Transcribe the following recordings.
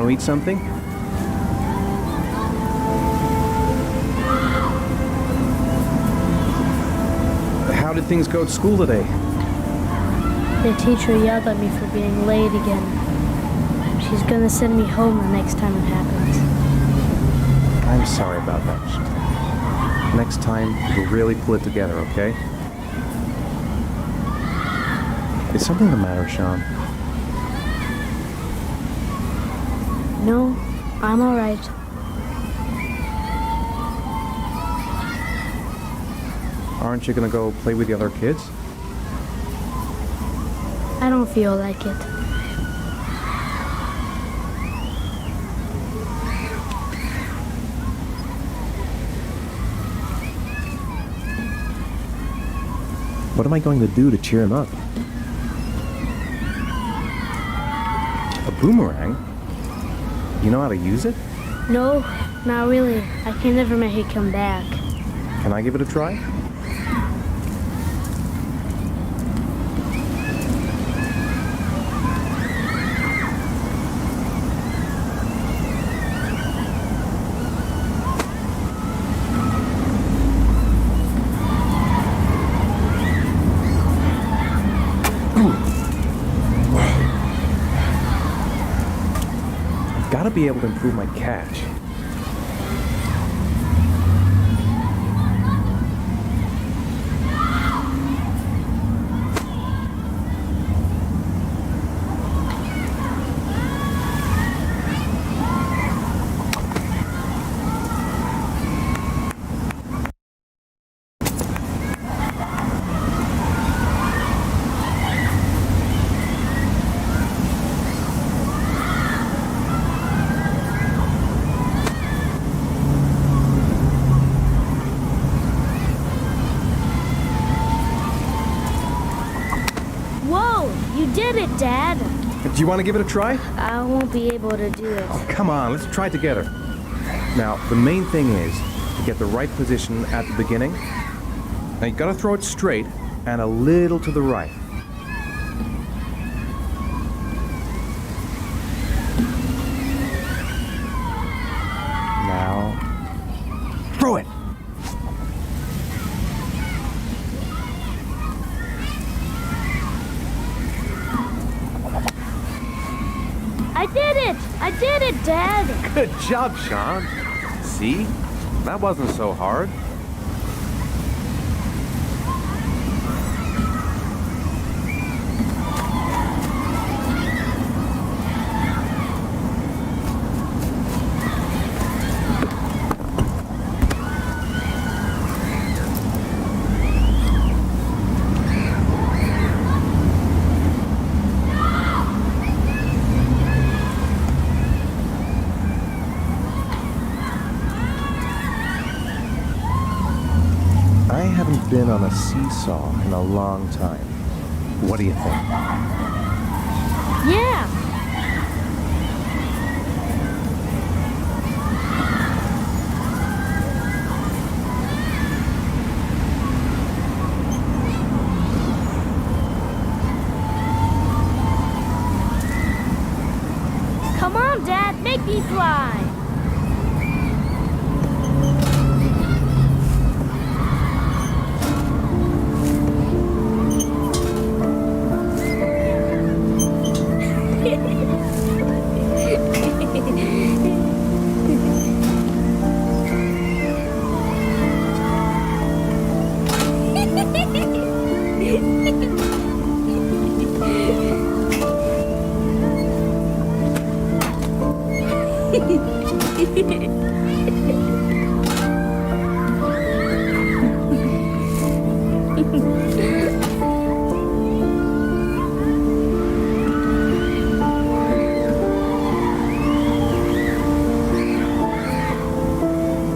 Want to eat something? How did things go at school today? The teacher yelled at me for being late again. She's gonna send me home the next time it happens. I'm sorry about that, Sean. Next time, we'll really pull it together, okay? Is something the matter, Sean? No, I'm all right. Aren't you gonna go play with the other kids? I don't feel like it. What am I going to do to cheer him up? A boomerang? You know how to use it? No, not really. I can never make it come back. Can I give it a try? Gotta be able to improve my catch. You did it, Dad. Do you want to give it a try? I won't be able to do it. Oh, come on, let's try it together. Now, the main thing is to get the right position at the beginning. Now, you gotta throw it straight and a little to the right. Now, throw it! I did it, Dad! Good job, Sean. See? That wasn't so hard. I haven't been on a seesaw in a long time. What do you think? Yeah! Come on, Dad, make me fly!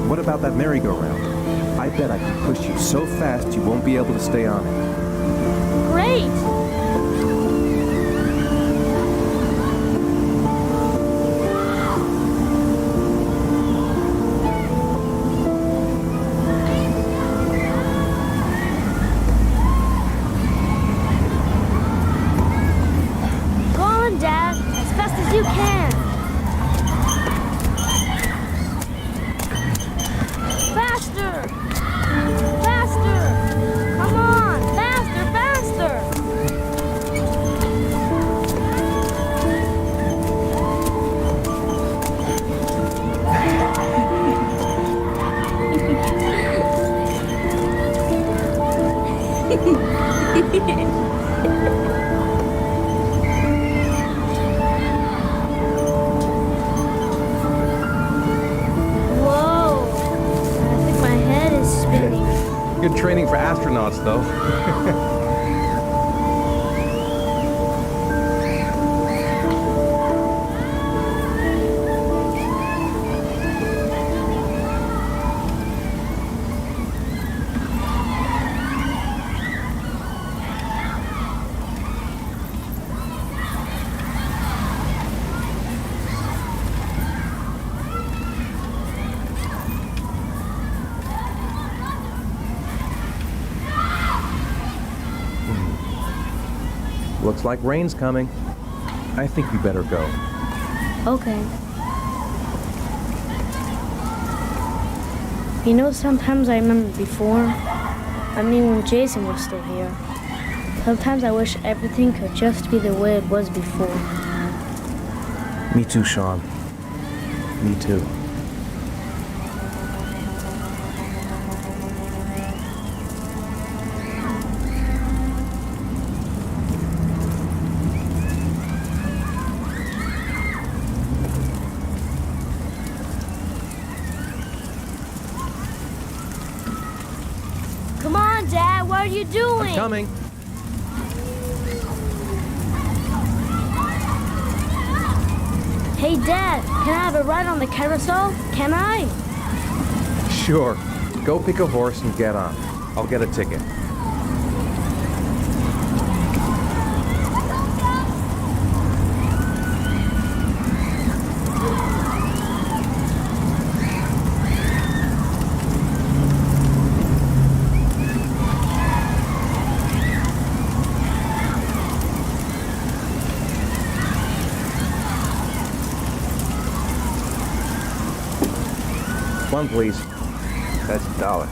What about that merry-go-round? I bet I can push you so fast you won't be able to stay on it. Great! Go on, Dad, as fast as you can. Whoa! I think my head is spinning. Good training for astronauts, though. Looks like rain's coming. I think we better go. Okay. You know, sometimes I remember before, when Jason was still here. Sometimes I wish everything could just be the way it was before. Me too, Sean. Me too. Come on, Dad, what are you doing? I'm coming. Hey, Dad, can I have a ride on the carousel? Can I? Sure. Go pick a horse and get on. I'll get a ticket. One, please. That's $1.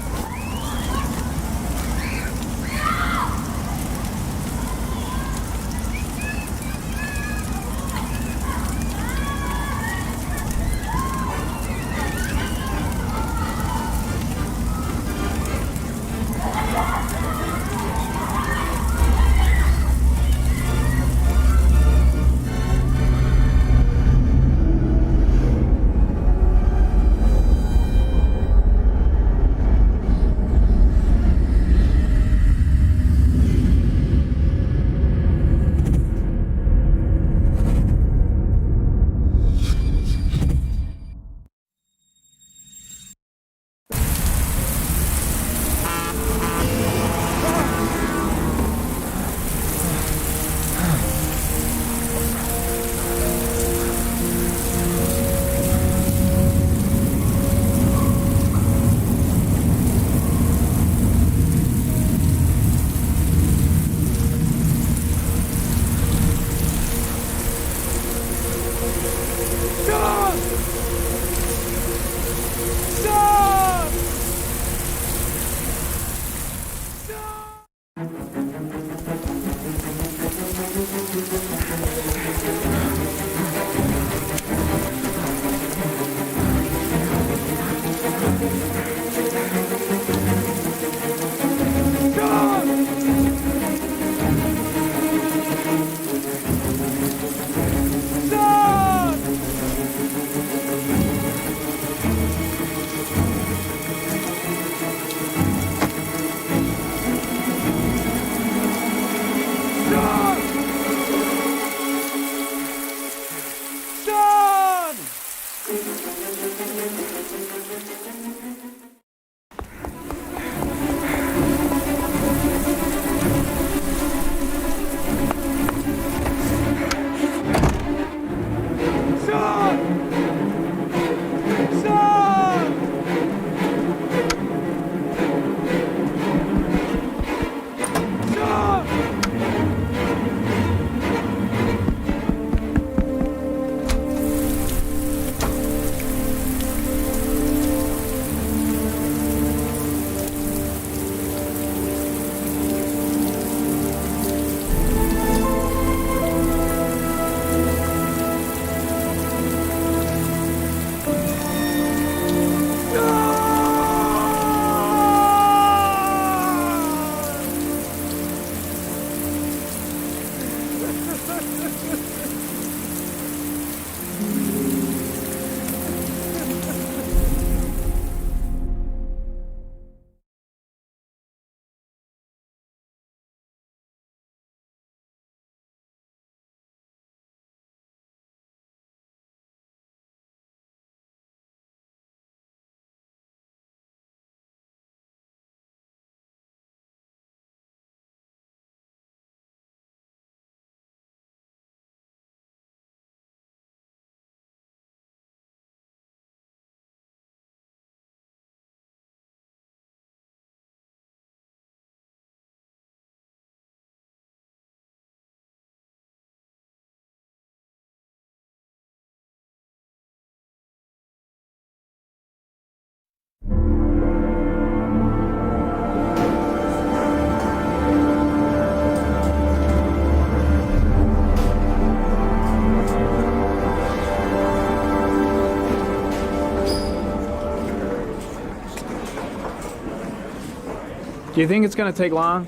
Do you think it's gonna take long?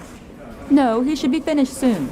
No, he should be finished soon.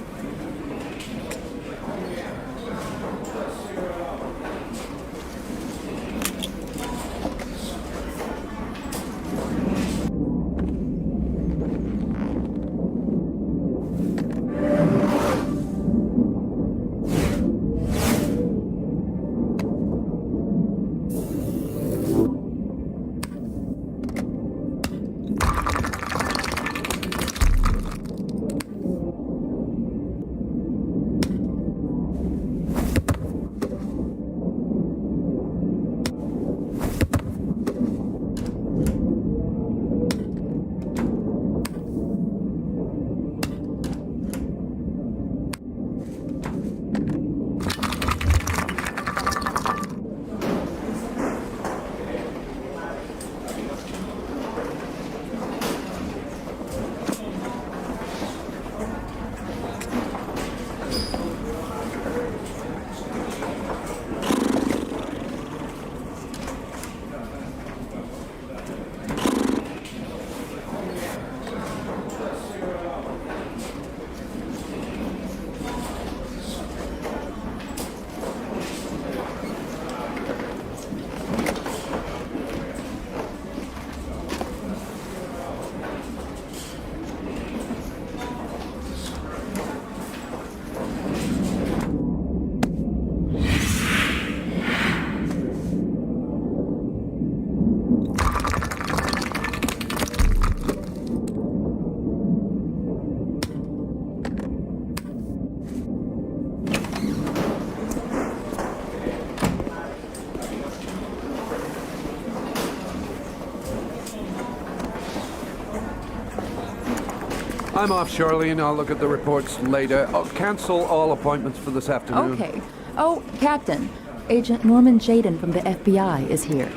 I'm off, Charlene. I'll look at the reports later. I'll cancel all appointments for this afternoon. Okay. Oh, Captain. Agent Norman Jaden from the FBI is here.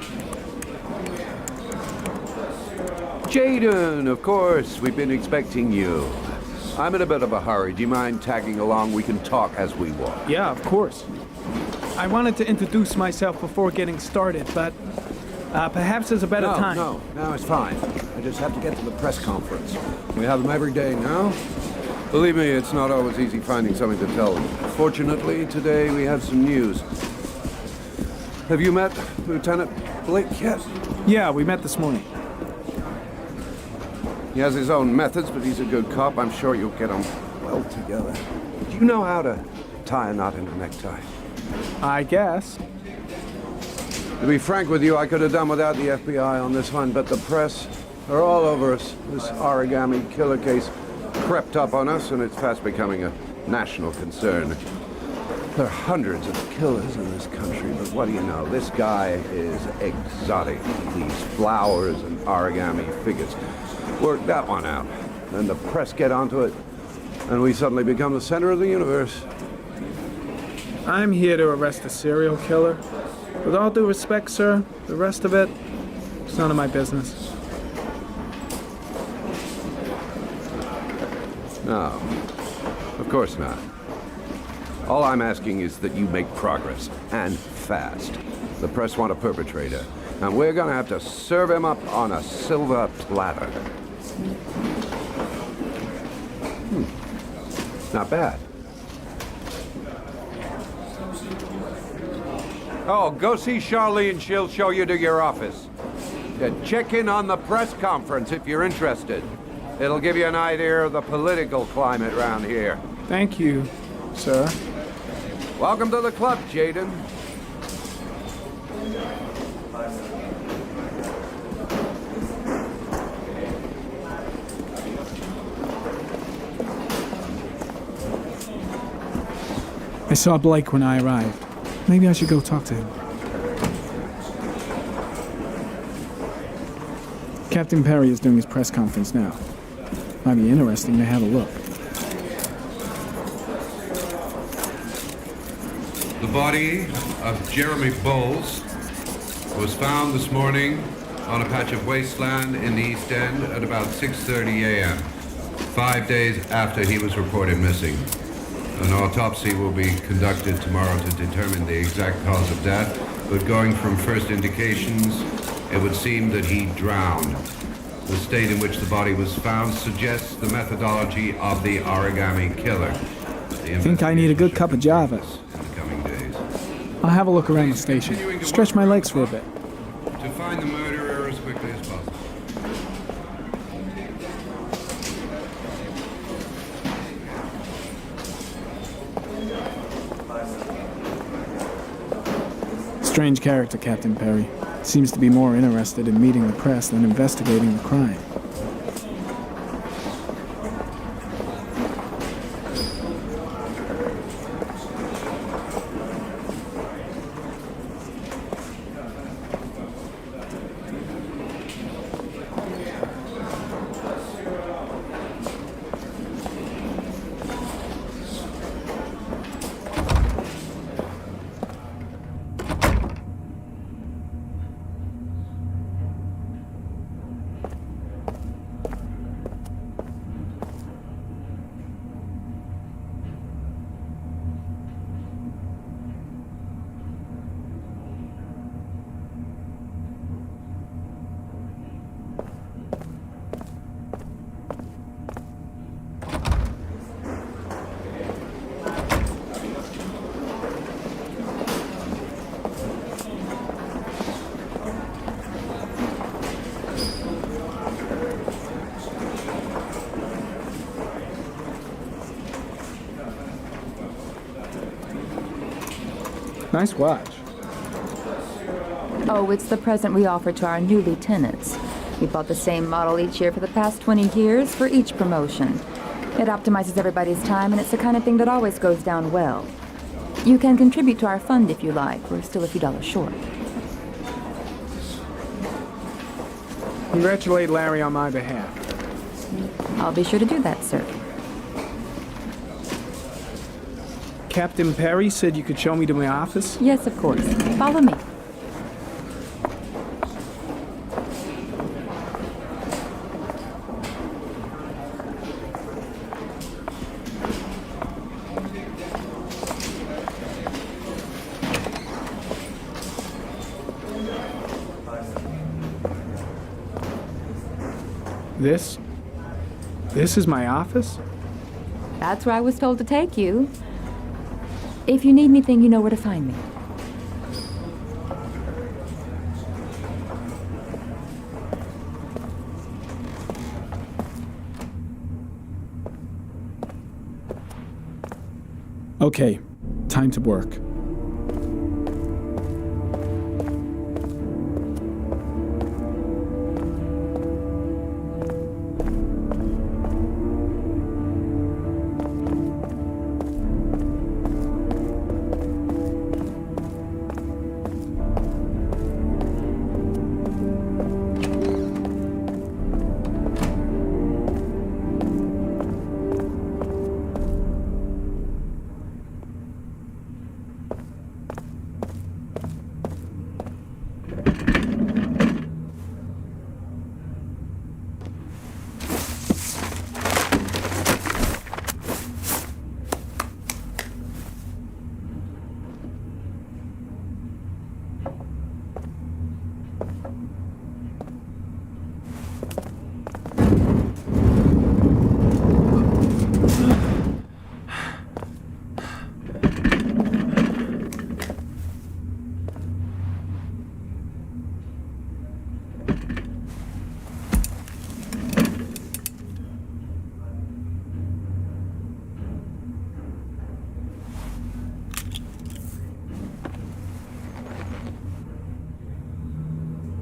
Jaden, of course. We've been expecting you. I'm in a bit of a hurry. Do you mind tagging along? We can talk as we walk. Yeah, of course. I wanted to introduce myself before getting started, but perhaps there's a better time. No, it's fine. I just have to get to the press conference. We have them every day now. Believe me, it's not always easy finding something to tell them. Fortunately, today we have some news. Have you met Lieutenant Blake yet? Yeah, we met this morning. He has his own methods, but he's a good cop. I'm sure you'll get on well together. Do you know how to tie a knot in a necktie? I guess. To be frank with you, I could have done without the FBI on this one, but the press are all over us. This origami killer case crept up on us, and it's fast becoming a national concern. There are hundreds of killers in this country, but what do you know? This guy is exotic. These flowers and origami figures. Work that one out. Then the press get onto it, and we suddenly become the center of the universe. I'm here to arrest a serial killer. With all due respect, sir, the rest of it, it's none of my business. No, of course not. All I'm asking is that you make progress, and fast. The press want a perpetrator, and we're gonna have to serve him up on a silver platter. Not bad. Oh, go see Charlene. She'll show you to your office. Check in on the press conference if you're interested. It'll give you an idea of the political climate around here. Thank you, sir. Welcome to the club, Jaden. I saw Blake when I arrived. Maybe I should go talk to him. Captain Perry is doing his press conference now. Might be interesting to have a look. The body of Jeremy Bowles was found this morning on a patch of wasteland in the East End at about 6:30 a.m., 5 days after he was reported missing. An autopsy will be conducted tomorrow to determine the exact cause of death, but going from first indications, it would seem that he drowned. The state in which the body was found suggests the methodology of the origami killer. I think I need a good cup of Java. In the coming days. I'll have a look around the station. Stretch my legs for a bit. To find the murderer as quickly as possible. Strange character, Captain Perry. Seems to be more interested in meeting the press than investigating the crime. Nice watch. Oh, it's the present we offer to our new lieutenants. We bought the same model each year for the past 20 years for each promotion. It optimizes everybody's time, and it's the kind of thing that always goes down well. You can contribute to our fund if you like. We're still a few dollars short. Congratulate Larry on my behalf. I'll be sure to do that, sir. Captain Perry said you could show me to my office? Yes, of course. Follow me. This is my office? That's where I was told to take you. If you need anything, you know where to find me. Okay, time to work.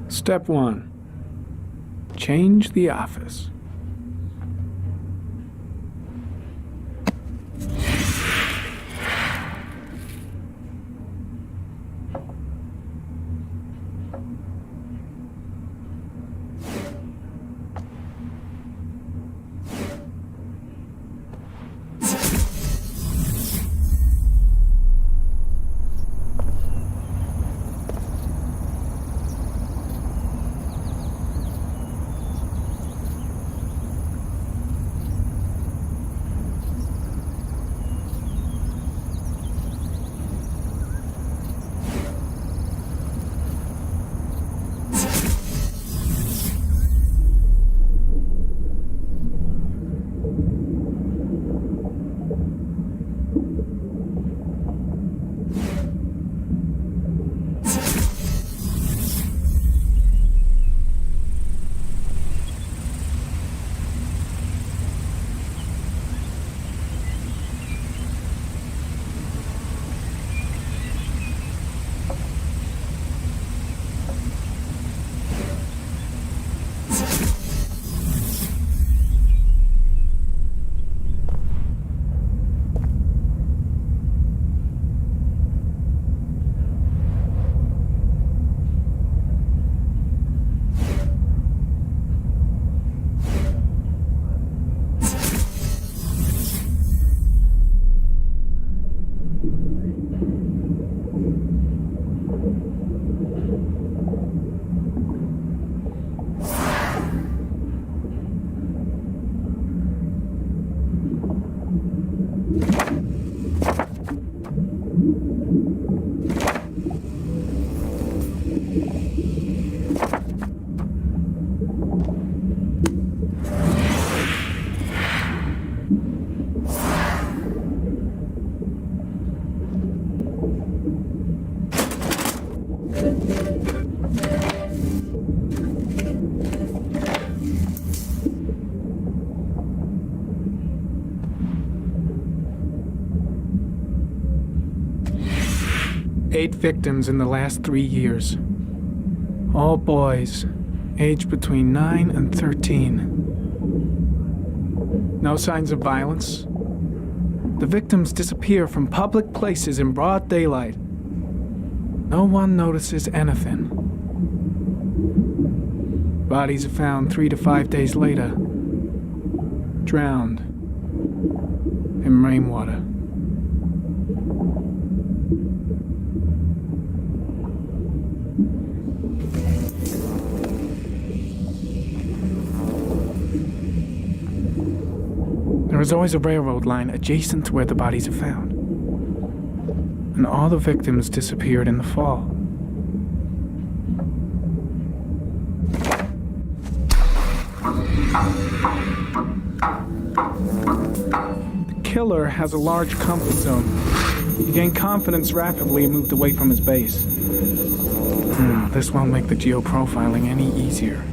Step 1. Change the office. 8 victims in the last 3 years. All boys, aged between 9 and 13. No signs of violence. The victims disappear from public places in broad daylight. No one notices anything. Bodies are found 3 to 5 days later, drowned in rainwater. There is always a railroad line adjacent to where the bodies are found. And all the victims disappeared in the fall. The killer has a large comfort zone. He gained confidence rapidly and moved away from his base. This won't make the geoprofiling any easier.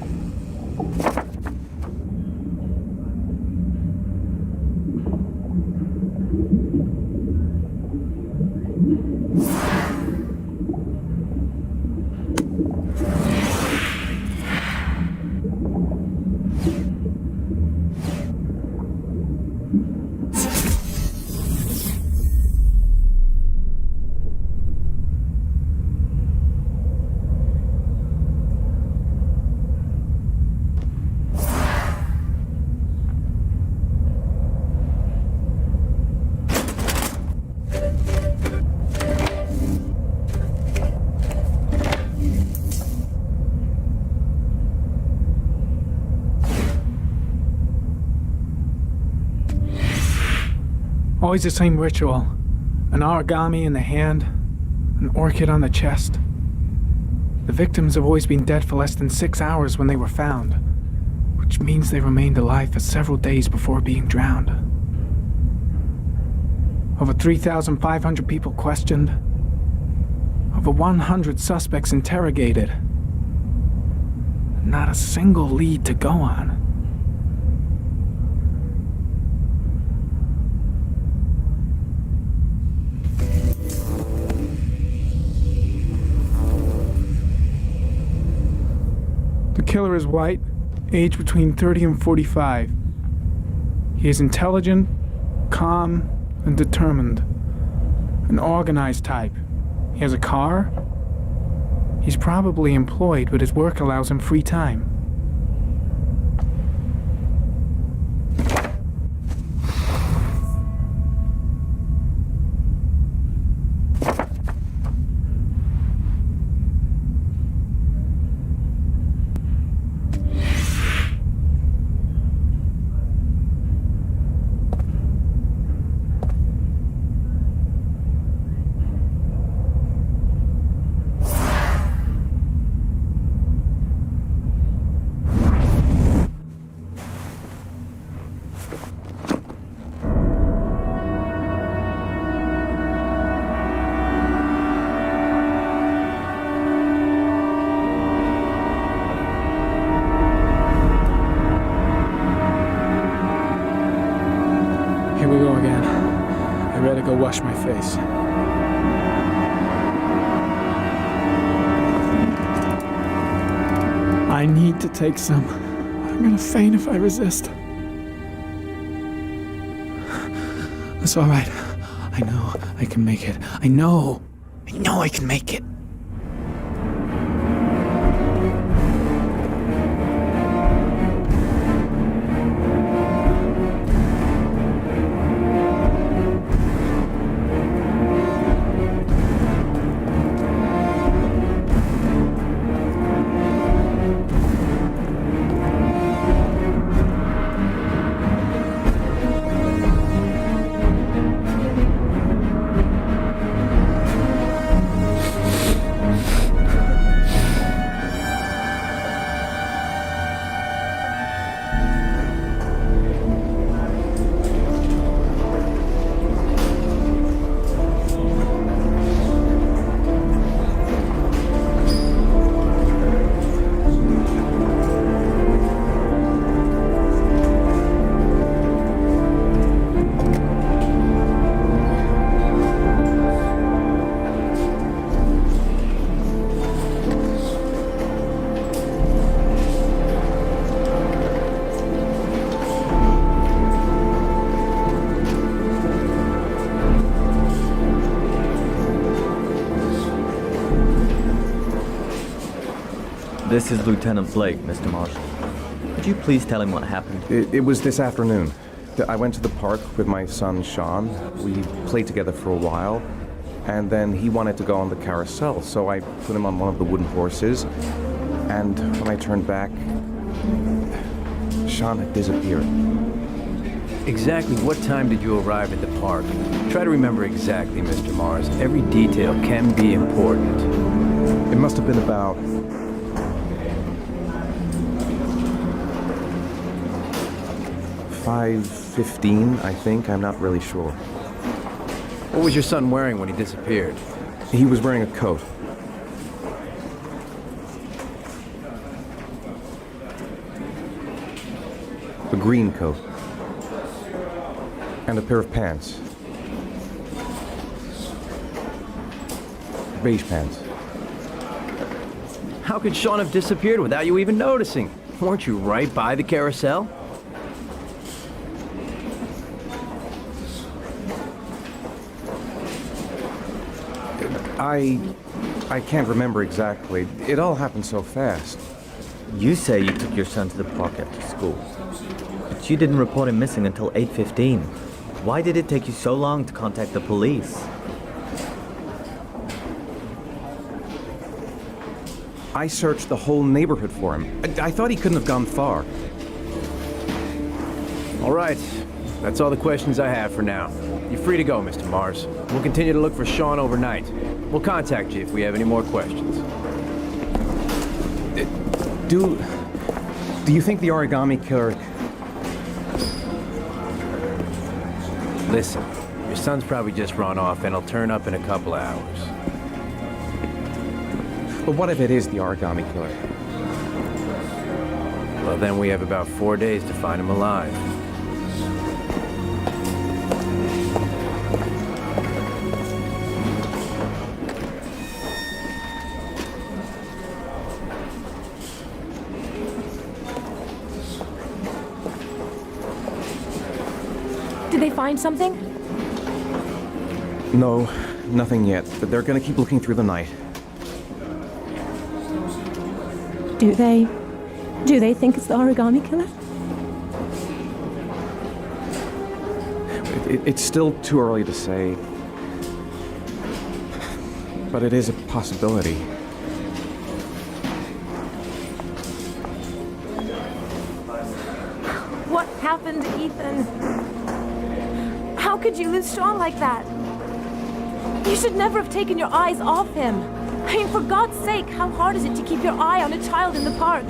Always the same ritual. An origami in the hand, an orchid on the chest. The victims have always been dead for less than 6 hours when they were found, which means they remained alive for several days before being drowned. Over 3,500 people questioned. Over 100 suspects interrogated. Not a single lead to go on. The killer is white, aged between 30 and 45. He is intelligent, calm, and determined. An organized type. He has a car. He's probably employed, but his work allows him free time. Here we go again. I better go wash my face. I need to take some. I'm gonna faint if I resist. That's all right. I know I can make it. I know I can make it. This is Lieutenant Blake, Mr. Marshall. Could you please tell him what happened? It was this afternoon. I went to the park with my son, Sean. We played together for a while, and then he wanted to go on the carousel, so I put him on one of the wooden horses, and when I turned back, Sean had disappeared. Exactly what time did you arrive at the park? Try to remember exactly, Mr. Mars. Every detail can be important. It must have been about 5:15, I think. I'm not really sure. What was your son wearing when he disappeared? He was wearing a coat. A green coat. And a pair of pants. Beige pants. How could Sean have disappeared without you even noticing? Weren't you right by the carousel? I can't remember exactly. It all happened so fast. You say you took your son to the park after school, but you didn't report him missing until 8:15. Why did it take you so long to contact the police? I searched the whole neighborhood for him. I thought he couldn't have gone far. All right. That's all the questions I have for now. You're free to go, Mr. Mars. We'll continue to look for Sean overnight. We'll contact you if we have any more questions. Do you think the origami killer... Listen, your son's probably just run off and he'll turn up in a couple of hours. But what if it is the origami killer? Well, then we have about 4 days to find him alive. Did they find something? No, nothing yet. But they're gonna keep looking through the night. Do they think it's the origami killer? It's still too early to say. But it is a possibility. What happened, Ethan? How could you lose Sean like that? You should never have taken your eyes off him. I mean, for God's sake, how hard is it to keep your eye on a child in the park?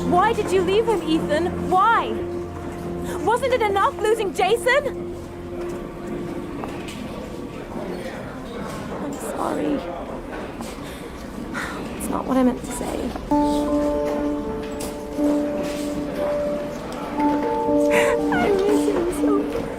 Why did you leave him, Ethan? Why? Wasn't it enough losing Jason? I'm sorry. It's not what I meant to say. I miss him so much.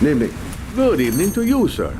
evening. Good evening to you, sir.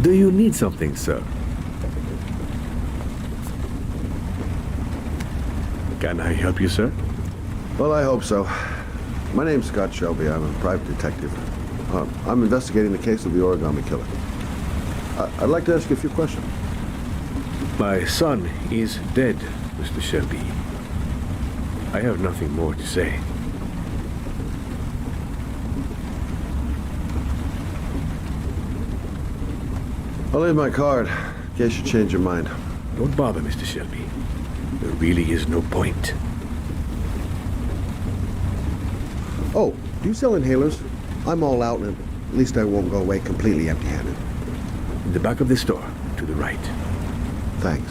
Do you need something, sir? Can I help you, sir? Well, I hope so. My name's Scott Shelby. I'm a private detective. I'm investigating the case of the origami killer. I'd like to ask you a few questions. My son is dead, Mr. Shelby. I have nothing more to say. I'll leave my card in case you change your mind. Don't bother, Mr. Shelby. There really is no point. Oh, do you sell inhalers? I'm all out, and at least I won't go away completely empty-handed. In the back of the store, to the right. Thanks.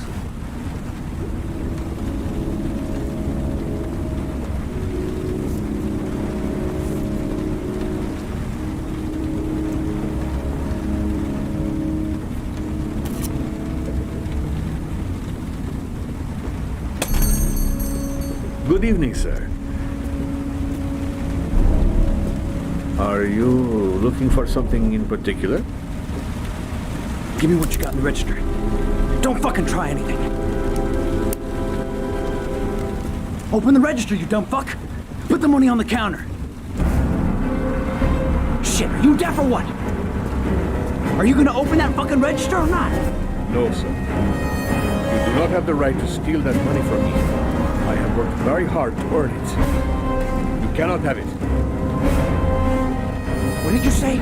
Good evening, sir. Are you looking for something in particular? Give me what you got in the register. Don't fucking try anything. Open the register, you dumb fuck. Put the money on the counter. Shit, are you deaf or what? Are you gonna open that fucking register or not? No, sir. You do not have the right to steal that money from me. I have worked very hard to earn it. You cannot have it. What did you say?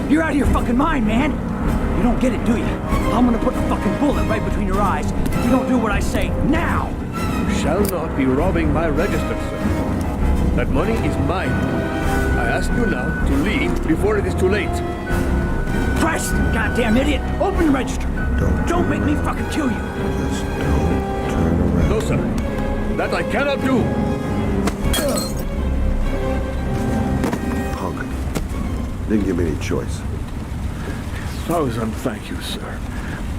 You're out of your fucking mind, man. You don't get it, do you? I'm gonna put the fucking bullet right between your eyes if you don't do what I say now. You shall not be robbing my register, sir. That money is mine. I ask you now to leave before it is too late. Preston, goddamn idiot! Open the register. Don't make me fucking kill you. Just don't turn around. No, sir. That I cannot do. Punk. Didn't give me any choice. Thousand thank you, sir.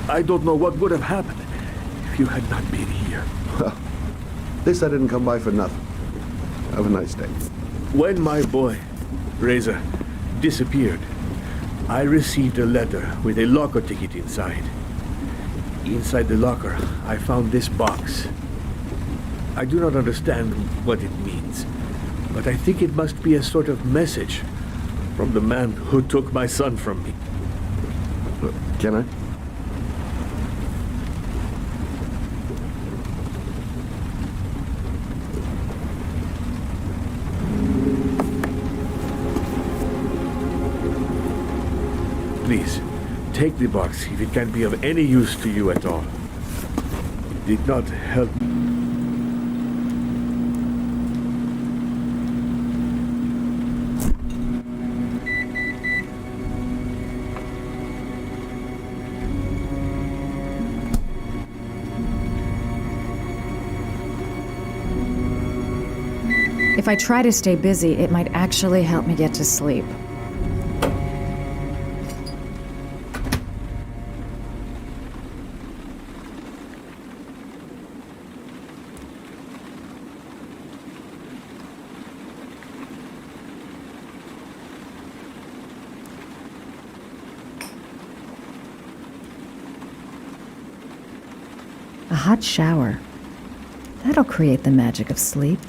I don't know what would have happened if you had not been here. Well, this I didn't come by for nothing. Have a nice day. When my boy, Reza, disappeared, I received a letter with a locker ticket inside. Inside the locker, I found this box. I do not understand what it means, but I think it must be a sort of message from the man who took my son from me. Can I? Please, take the box if it can be of any use to you at all. It did not help. If I try to stay busy, it might actually help me get to sleep. hot shower. That'll create the magic of sleep.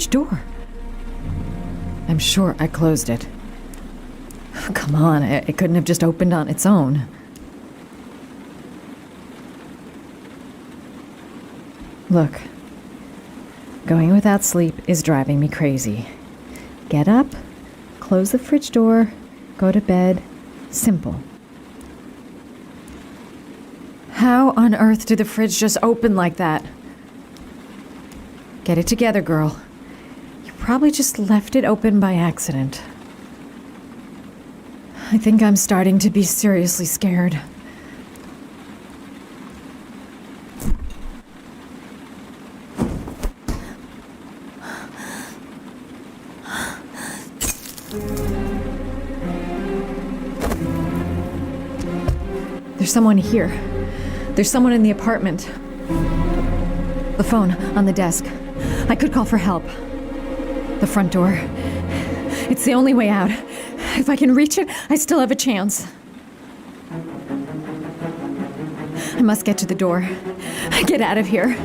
fridge door. I'm sure I closed it. Come on, it couldn't have just opened on its own. Look, going without sleep is driving me crazy. Get up, close the fridge door, go to bed. Simple. How on earth did the fridge just open like that? Get it together, girl. You probably just left it open by accident. I think I'm starting to be seriously scared. There's someone here. There's someone in the apartment. The phone on the desk. I could call for help. The front door. It's the only way out. If I can reach it, I still have a chance. I must get to the door. Get out of here.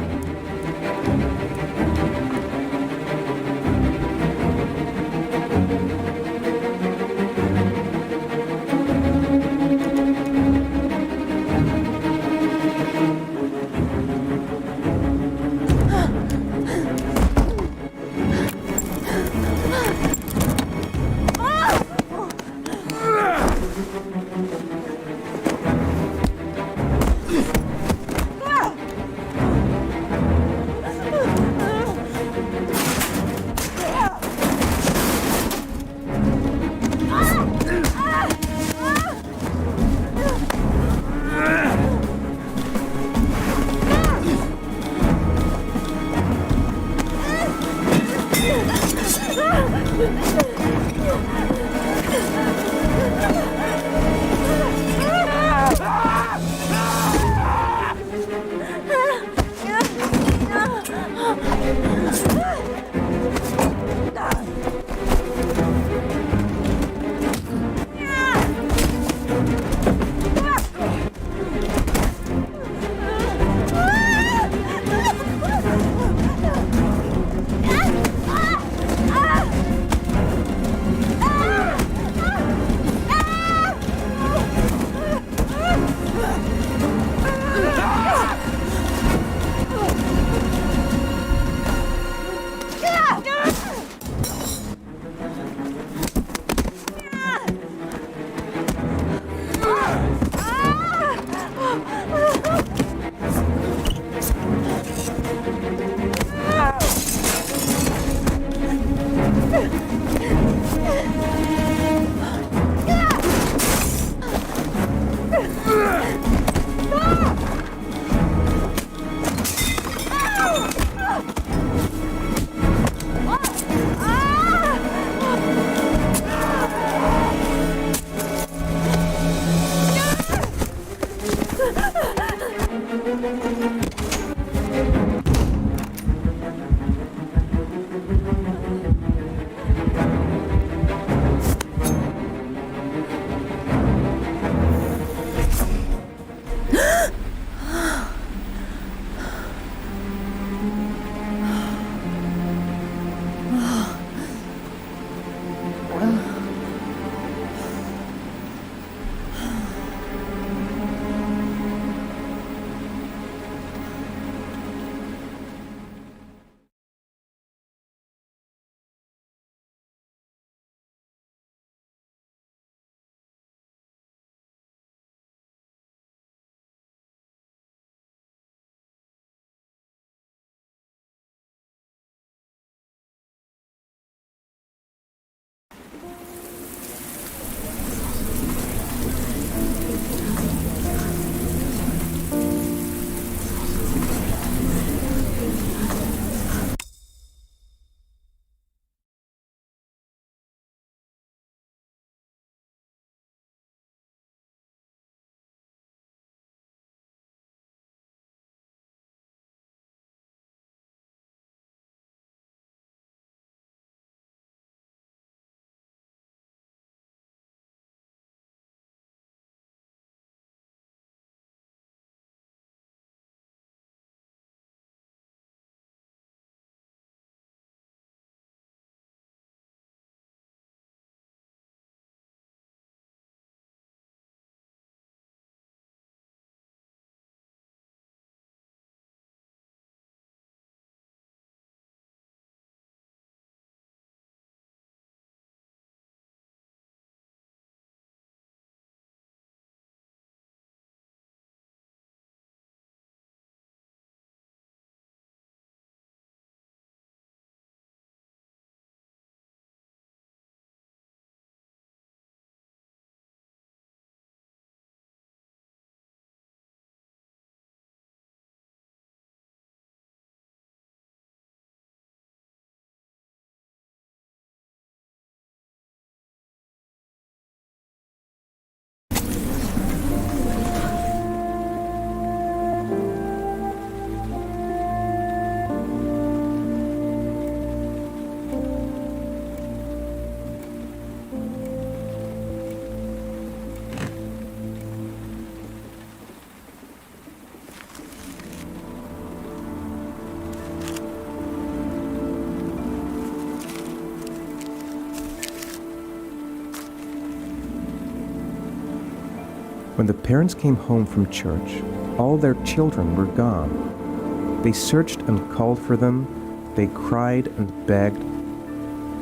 When the parents came home from church, all their children were gone. They searched and called for them, they cried and begged,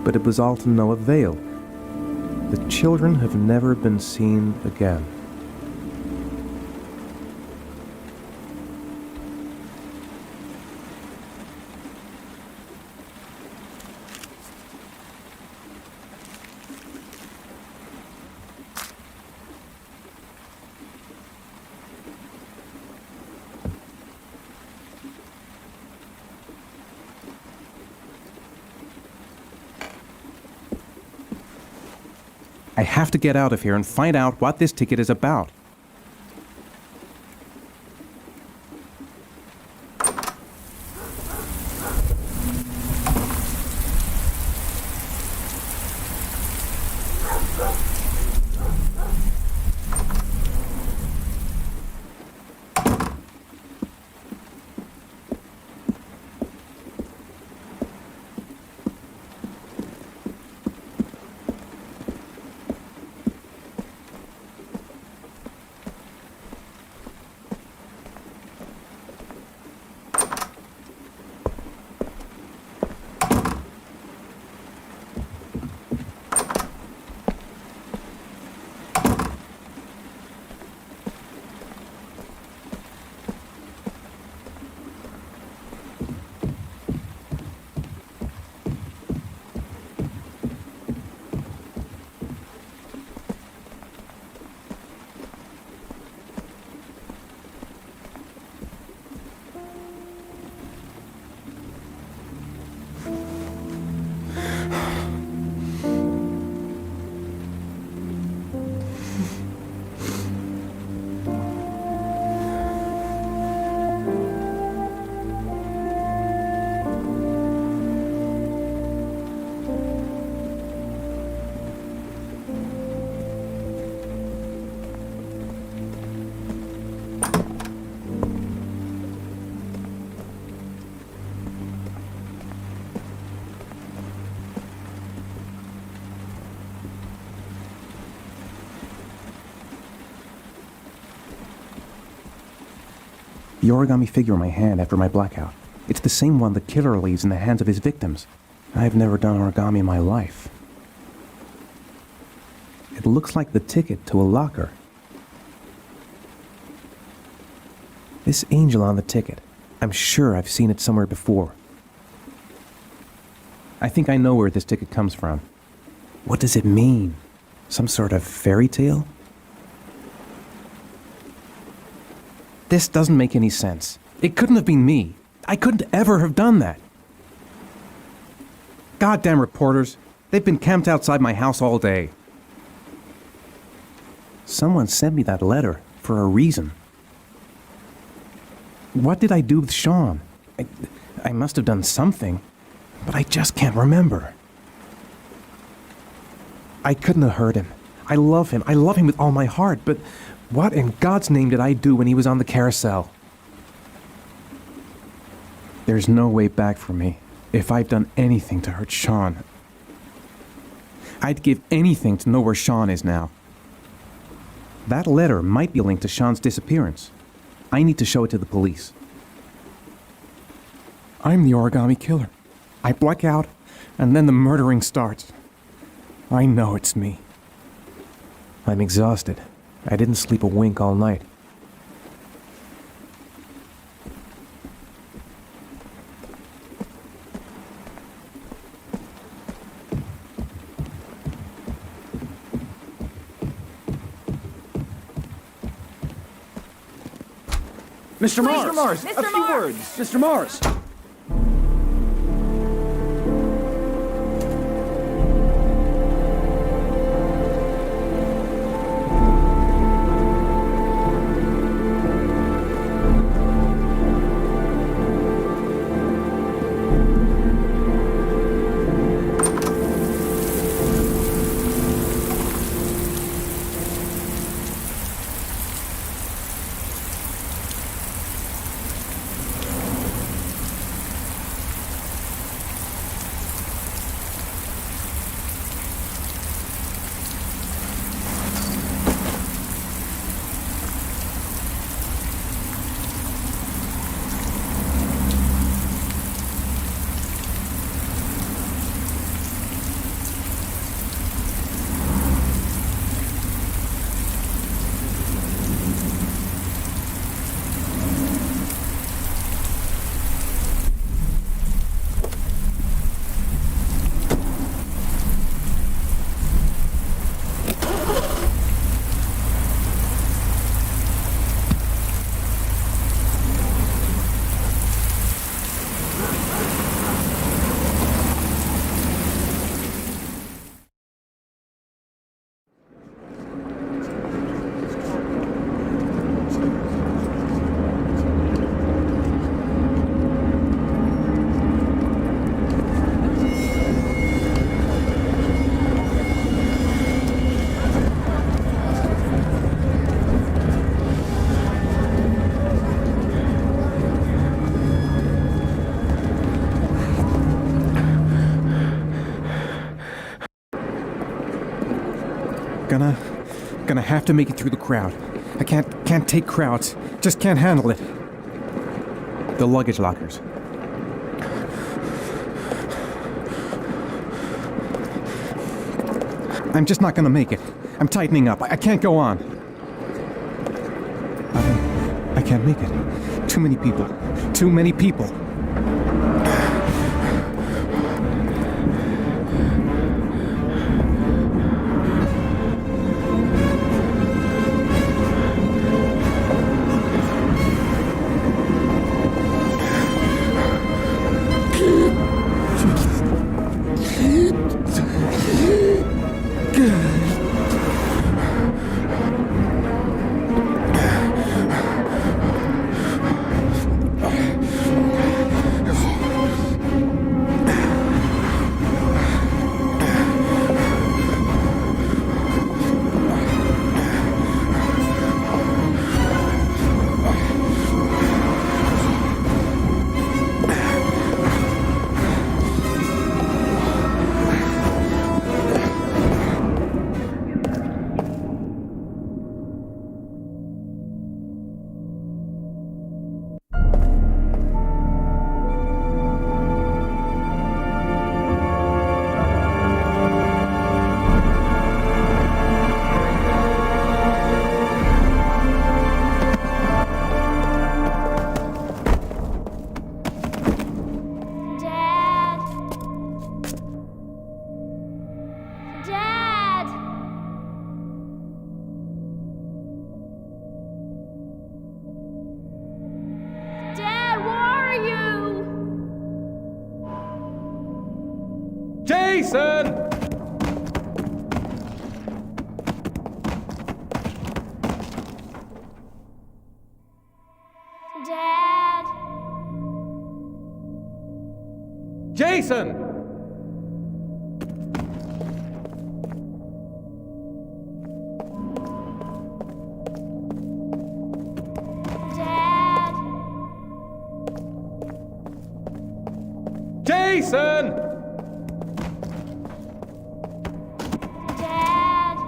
but it was all to no avail. The children have never been seen again. I have to get out of here and find out what this ticket is about. The origami figure in my hand after my blackout. It's the same one the killer leaves in the hands of his victims. I've never done origami in my life. It looks like the ticket to a locker. This angel on the ticket, I'm sure I've seen it somewhere before. I think I know where this ticket comes from. What does it mean? Some sort of fairy tale? This doesn't make any sense. It couldn't have been me. I couldn't ever have done that. Goddamn reporters. They've been camped outside my house all day. Someone sent me that letter for a reason. What did I do with Sean? I must have done something, but I just can't remember. I couldn't have hurt him. I love him. I love him with all my heart, but what in God's name did I do when he was on the carousel? There's no way back for me if I've done anything to hurt Sean. I'd give anything to know where Sean is now. That letter might be linked to Sean's disappearance. I need to show it to the police. I'm the origami killer. I black out, and then the murdering starts. I know it's me. I'm exhausted. I didn't sleep a wink all night. Mr. Mars! Mr. Mars! A few words! Mr. Mars! Gonna have to make it through the crowd. I can't take crowds. Just can't handle it. The luggage lockers. I'm just not gonna make it. I'm tightening up. I can't go on. I can't make it. Too many people. Too many people. Jason! Dad! Jason! Dad! Jason! Dad!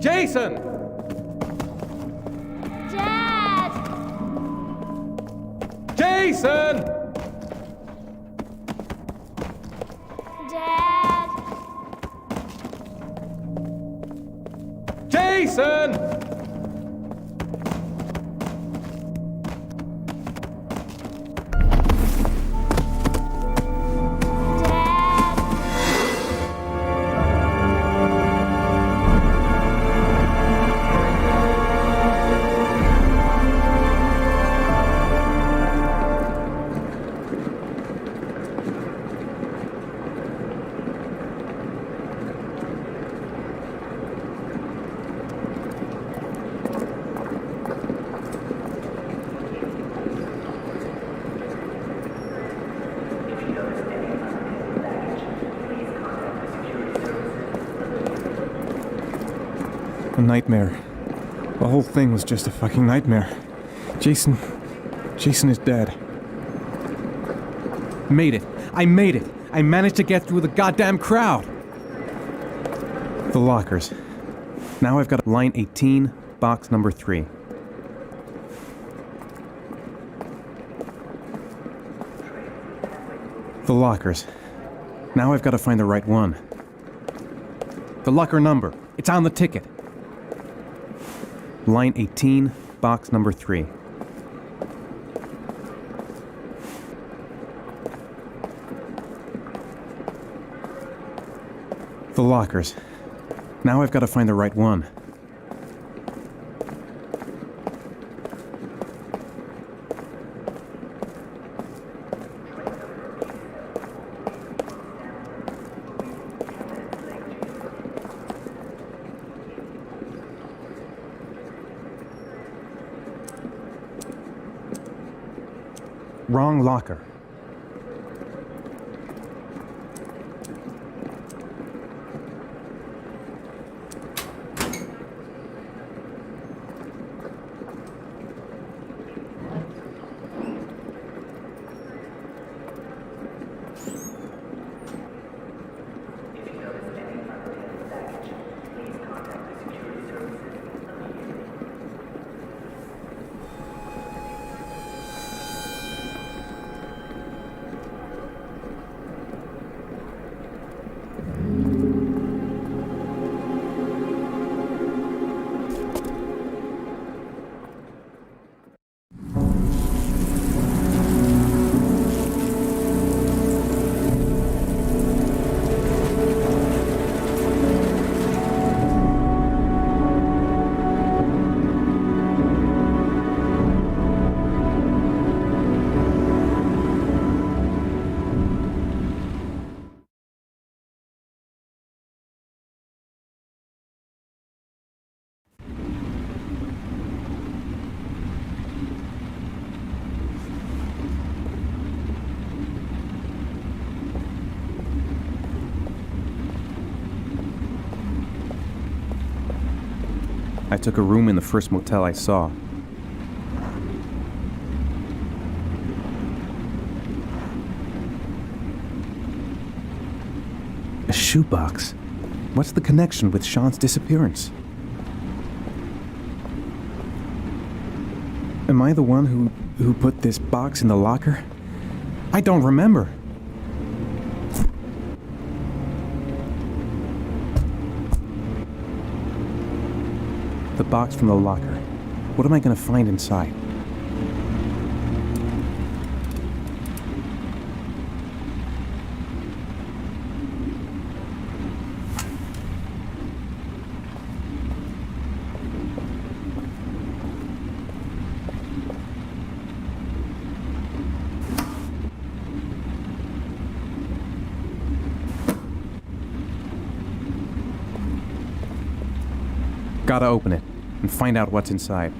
Jason! Dad! Jason! Dad! Jason! A nightmare. The whole thing was just a fucking nightmare. Jason is dead. Made it. I made it. I managed to get through the goddamn crowd. The lockers. Now I've got line 18, box number 3. The lockers. Now I've got to find the right one. The locker number. It's on the ticket. Line 18, box number 3. The lockers. Now I've got to find the right one. Wrong locker. I took a room in the first motel I saw. A shoebox? What's the connection with Sean's disappearance? Am I the one who put this box in the locker? I don't remember. The box from the locker. What am I gonna find inside? Gotta open it and find out what's inside.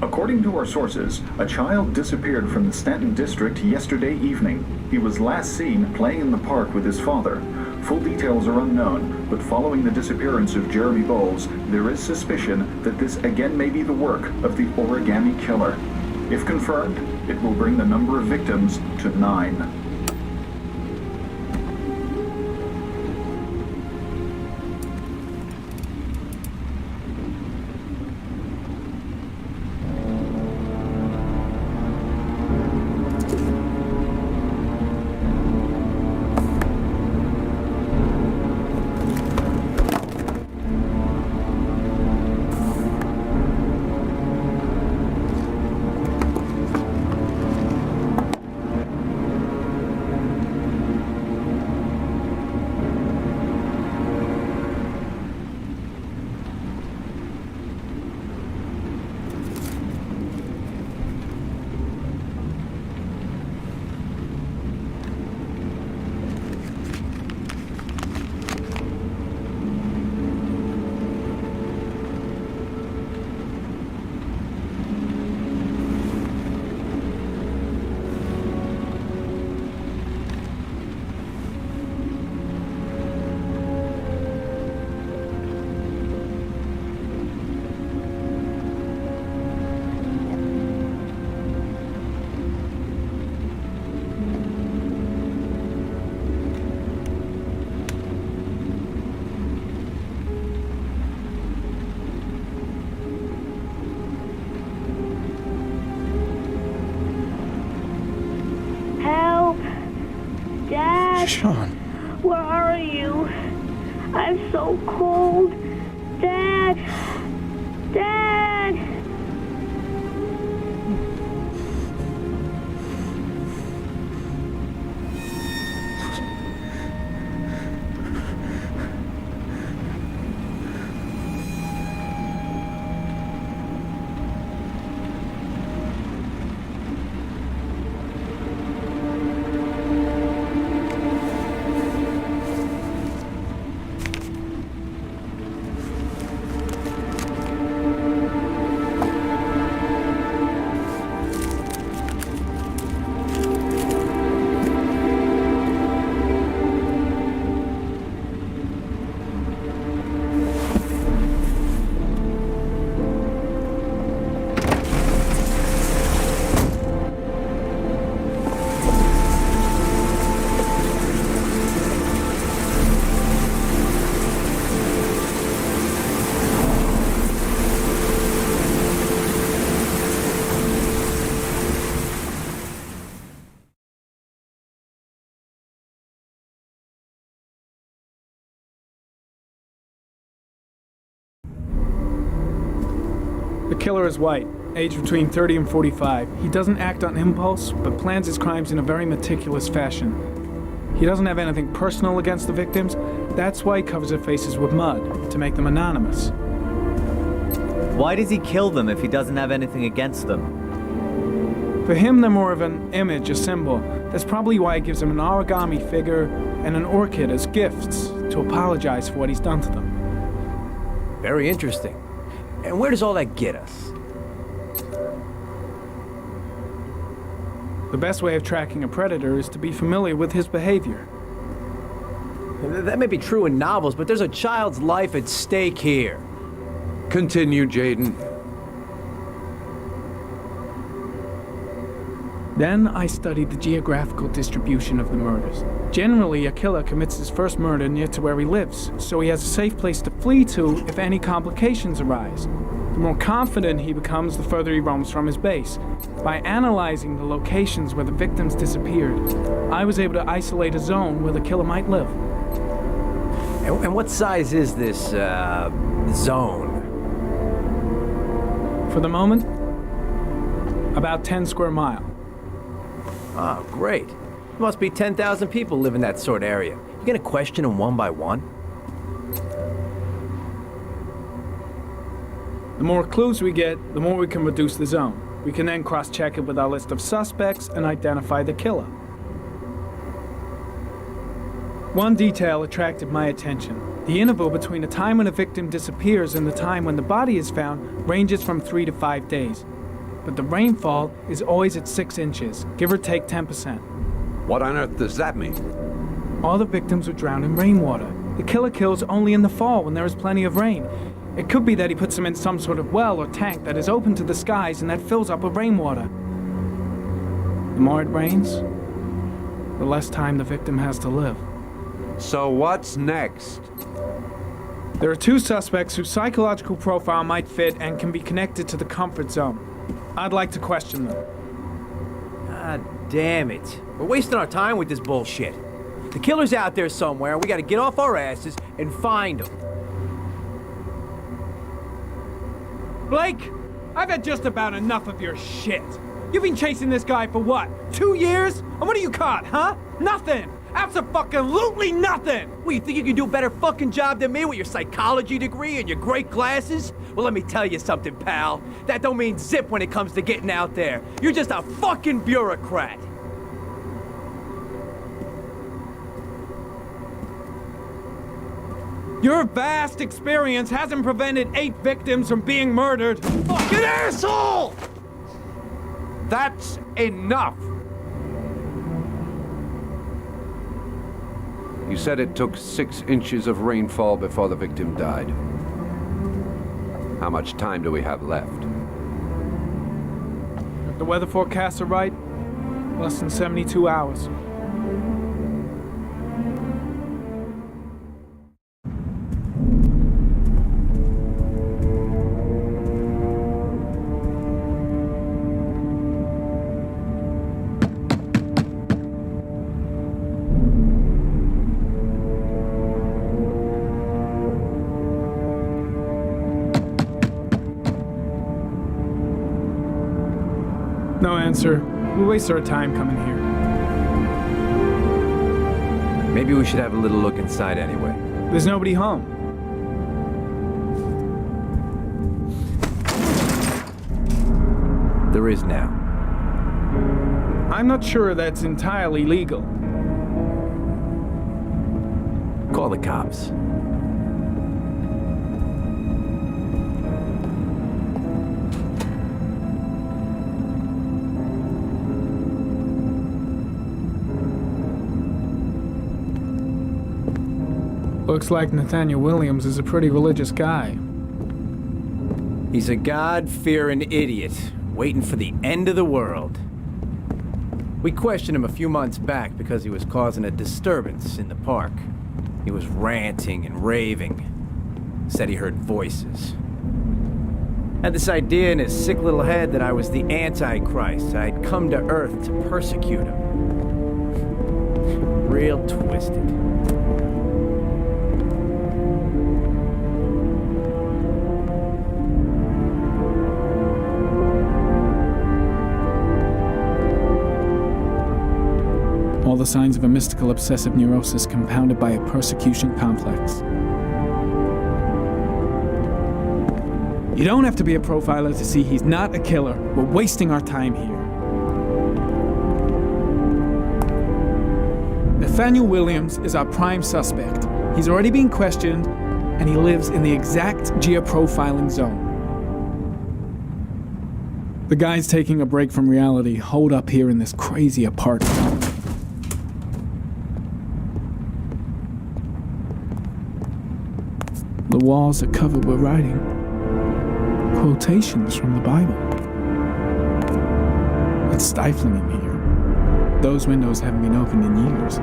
According to our sources, a child disappeared from the Stanton district yesterday evening. He was last seen playing in the park with his father. Full details are unknown, but following the disappearance of Jeremy Bowles, there is suspicion that this again may be the work of the origami killer. If confirmed, it will bring the number of victims to 9. Sean. Where are you? I'm so cold. Dad! Dad! killer is white, aged between 30 and 45. He doesn't act on impulse, but plans his crimes in a very meticulous fashion. He doesn't have anything personal against the victims. That's why he covers their faces with mud, to make them anonymous. Why does he kill them if he doesn't have anything against them? For him, they're more of an image, a symbol. That's probably why he gives them an origami figure and an orchid as gifts to apologize for what he's done to them. Very interesting. And where does all that get us? The best way of tracking a predator is to be familiar with his behavior. That may be true in novels, but there's a child's life at stake here. Continue, Jaden. Then I studied the geographical distribution of the murders. Generally, a killer commits his first murder near to where he lives, so he has a safe place to flee to if any complications arise. The more confident he becomes, the further he roams from his base. By analyzing the locations where the victims disappeared, I was able to isolate a zone where the killer might live. And what size is this, zone? For the moment, about 10 square miles. Oh, great. Must be 10,000 people live in that sort of area. You gonna question them one by one? The more clues we get, the more we can reduce the zone. We can then cross-check it with our list of suspects and identify the killer. One detail attracted my attention. The interval between the time when a victim disappears and the time when the body is found ranges from 3 to 5 days. But the rainfall is always at 6 inches, give or take 10%. What on earth does that mean? All the victims were drowned in rainwater. The killer kills only in the fall when there is plenty of rain. It could be that he puts them in some sort of well or tank that is open to the skies and that fills up with rainwater. The more it rains, the less time the victim has to live. So what's next? There are 2 suspects whose psychological profile might fit and can be connected to the comfort zone. I'd like to question them. God damn it. We're wasting our time with this bullshit. The killer's out there somewhere. We gotta get off our asses and find him. Blake, I've had just about enough of your shit. You've been chasing this guy for what, 2 years? And what are you caught, huh? Nothing! Abso-fucking-lutely nothing! What, you think you can do a better fucking job than me with your psychology degree and your great glasses? Well, let me tell you something, pal. That don't mean zip when it comes to getting out there. You're just a fucking bureaucrat. Your vast experience hasn't prevented 8 victims from being murdered. Fucking asshole! That's enough! You said it took 6 inches of rainfall before the victim died. How much time do we have left? If the weather forecasts are right, less than 72 hours. No answer. We waste our time coming here. Maybe we should have a little look inside anyway. There's nobody home. There is now. I'm not sure that's entirely legal. Call the cops. Looks like Nathaniel Williams is a pretty religious guy. He's a God-fearing idiot, waiting for the end of the world. We questioned him a few months back because he was causing a disturbance in the park. He was ranting and raving. Said he heard voices. Had this idea in his sick little head that I was the Antichrist. I'd come to Earth to persecute him. Real twisted. signs of a mystical obsessive neurosis compounded by a persecution complex. You don't have to be a profiler to see he's not a killer. We're wasting our time here. Nathaniel Williams is our prime suspect. He's already been questioned, and he lives in the exact geoprofiling zone. The guys taking a break from reality holed up here in this crazy apartment. The walls are covered with writing. Quotations from the Bible. It's stifling in here. Those windows haven't been opened in years.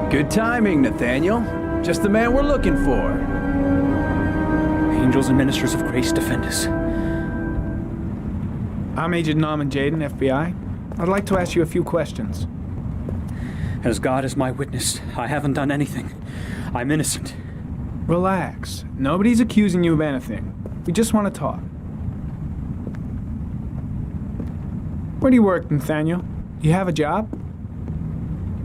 Good timing, Nathaniel. Just the man we're looking for. Angels and ministers of grace defend us. I'm Agent Norman Jaden, FBI. I'd like to ask you a few questions. As God is my witness, I haven't done anything. I'm innocent. Relax. Nobody's accusing you of anything. We just want to talk. Where do you work, Nathaniel? Do you have a job?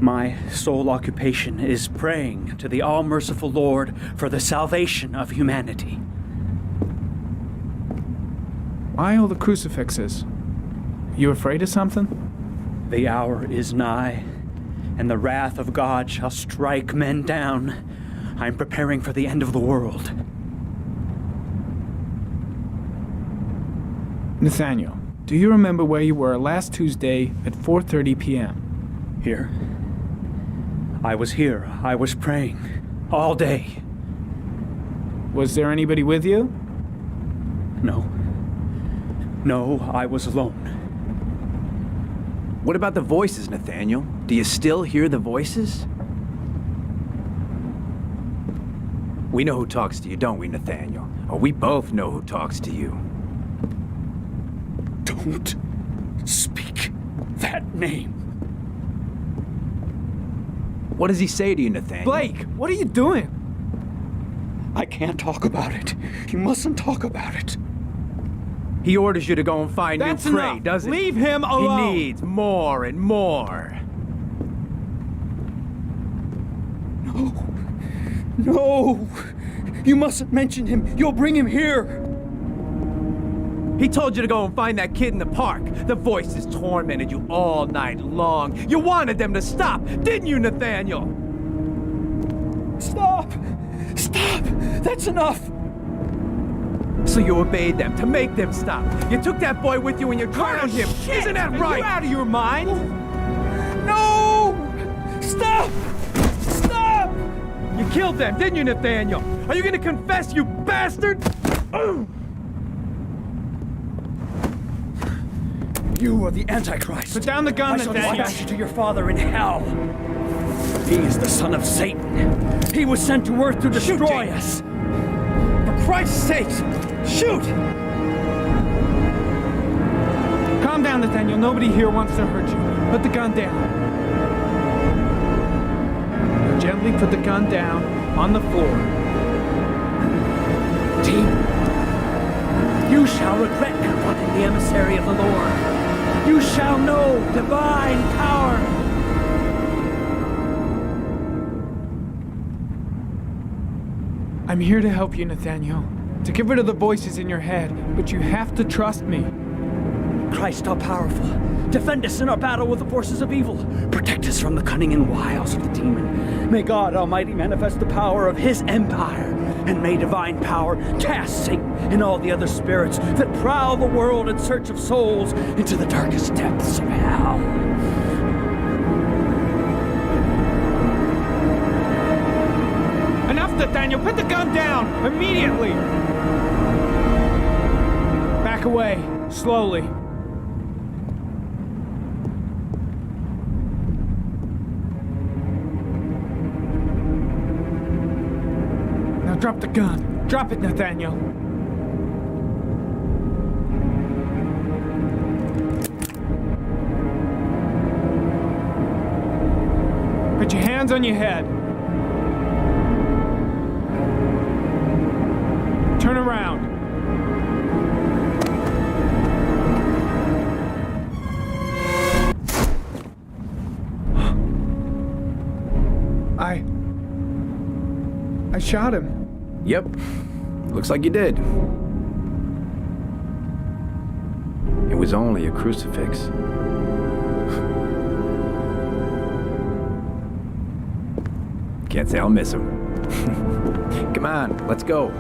My sole occupation is praying to the all-merciful Lord for the salvation of humanity. Why all the crucifixes? You afraid of something? The hour is nigh, and the wrath of God shall strike men down. I'm preparing for the end of the world. Nathaniel, do you remember where you were last Tuesday at 4:30 p.m.? Here. I was here. I was praying. All day. Was there anybody with you? No. No, I was alone. What about the voices, Nathaniel? Do you still hear the voices? We know who talks to you, don't we, Nathaniel? Or we both know who talks to you. Don't speak that name. What does he say to you, Nathaniel? Blake, what are you doing? I can't talk about it. You mustn't talk about it. He orders you to go and find That's new prey, enough. doesn't he? Leave him alone. He needs more and more. No. No. You mustn't mention him. You'll bring him here. He told you to go and find that kid in the park. The voices tormented you all night long. You wanted them to stop, didn't you, Nathaniel? Stop! Stop! That's enough! So you obeyed them to make them stop. You took that boy with you and you drowned him. Shit! Isn't that Are right? you out of your mind? No! Stop! Stop! You killed them, didn't you, Nathaniel? Are you gonna confess, you bastard? You are the Antichrist. Put down the gun, I shall Nathaniel. dispatch you to your father in hell. He is the son of Satan. He was sent to earth to destroy us. For Christ's sake, shoot! Calm down, Nathaniel. Nobody here wants to hurt you. Put the gun down. Now gently put the gun down on the floor. Team, you shall regret confronting the emissary of the Lord. You shall know divine power. I'm here to help you, Nathaniel. To get rid of the voices in your head, but you have to trust me. Christ all powerful, defend us in our battle with the forces of evil. Protect us from the cunning and wiles of the demon. May God Almighty manifest the power of his empire, and may divine power cast Satan and all the other spirits that prowl the world in search of souls into the darkest depths of hell. Enough, Nathaniel! Put the gun down! Immediately! Back away, slowly. Now drop the gun. Drop it, Nathaniel. Put your hands on your head. Turn around. I shot him. Yep. Looks like you did. It was only a crucifix. Can't say I'll miss him. Come on, let's go.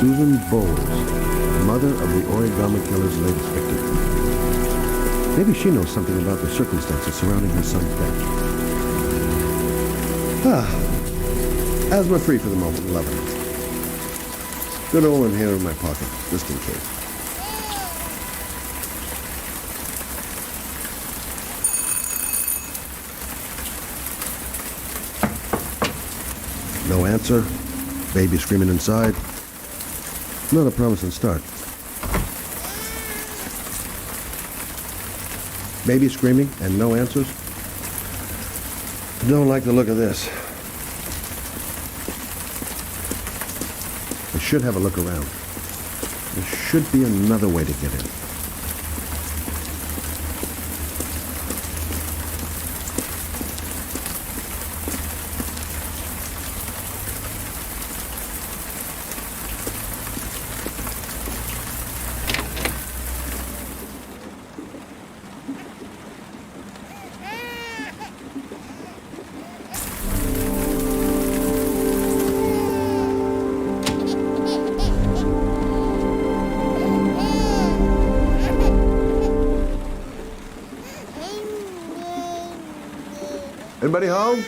Susan Bowles, mother of the origami killer's latest victim. Maybe she knows something about the circumstances surrounding her son's death. Asthma-free for the moment, 11. Good old inhaler in my pocket, just in case. No answer. Baby screaming inside. Not a promising start. Baby screaming and no answers? Don't like the look of this. I should have a look around. There should be another way to get in. Anybody home?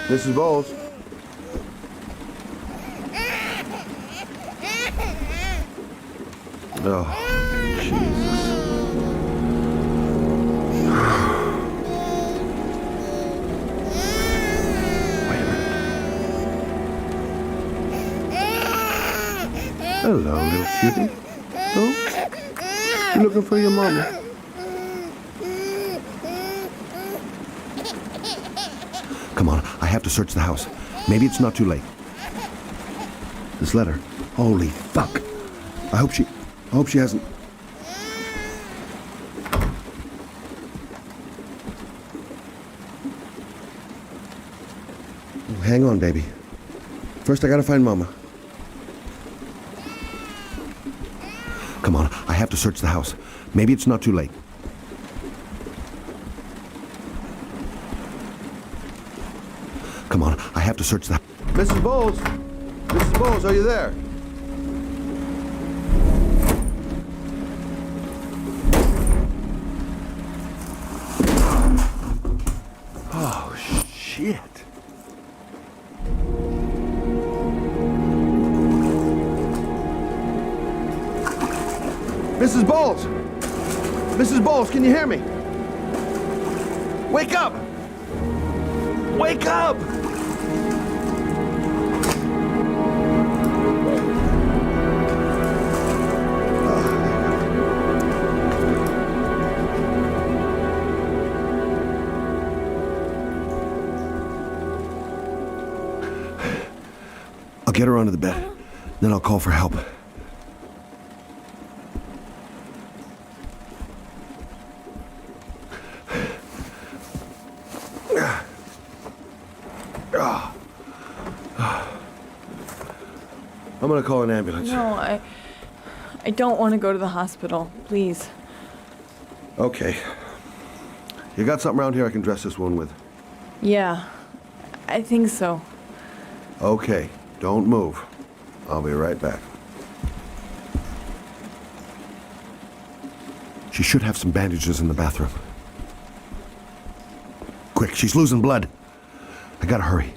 Mrs. Bowles. Oh, Jesus. Wait a minute. Hello, little cutie. Oh? You looking for your mama? Come on, I have to search the house. Maybe it's not too late. This letter. Holy fuck. I hope she hasn't... Oh, hang on, baby. First, I gotta find Mama. Come on, I have to search the house. Maybe it's not too late. Come on, I have to search the... Mrs. Bowles! Mrs. Bowles, are you there? Mrs. Bowles! Mrs. Bowles, can you hear me? Wake up! Wake up! I'll get her onto the bed. Then I'll call for help. I'm gonna call an ambulance. No, I don't want to go to the hospital. Please. Okay. You got something around here I can dress this wound with? Yeah, I think so. Okay, don't move. I'll be right back. She should have some bandages in the bathroom. Quick, she's losing blood. I gotta hurry.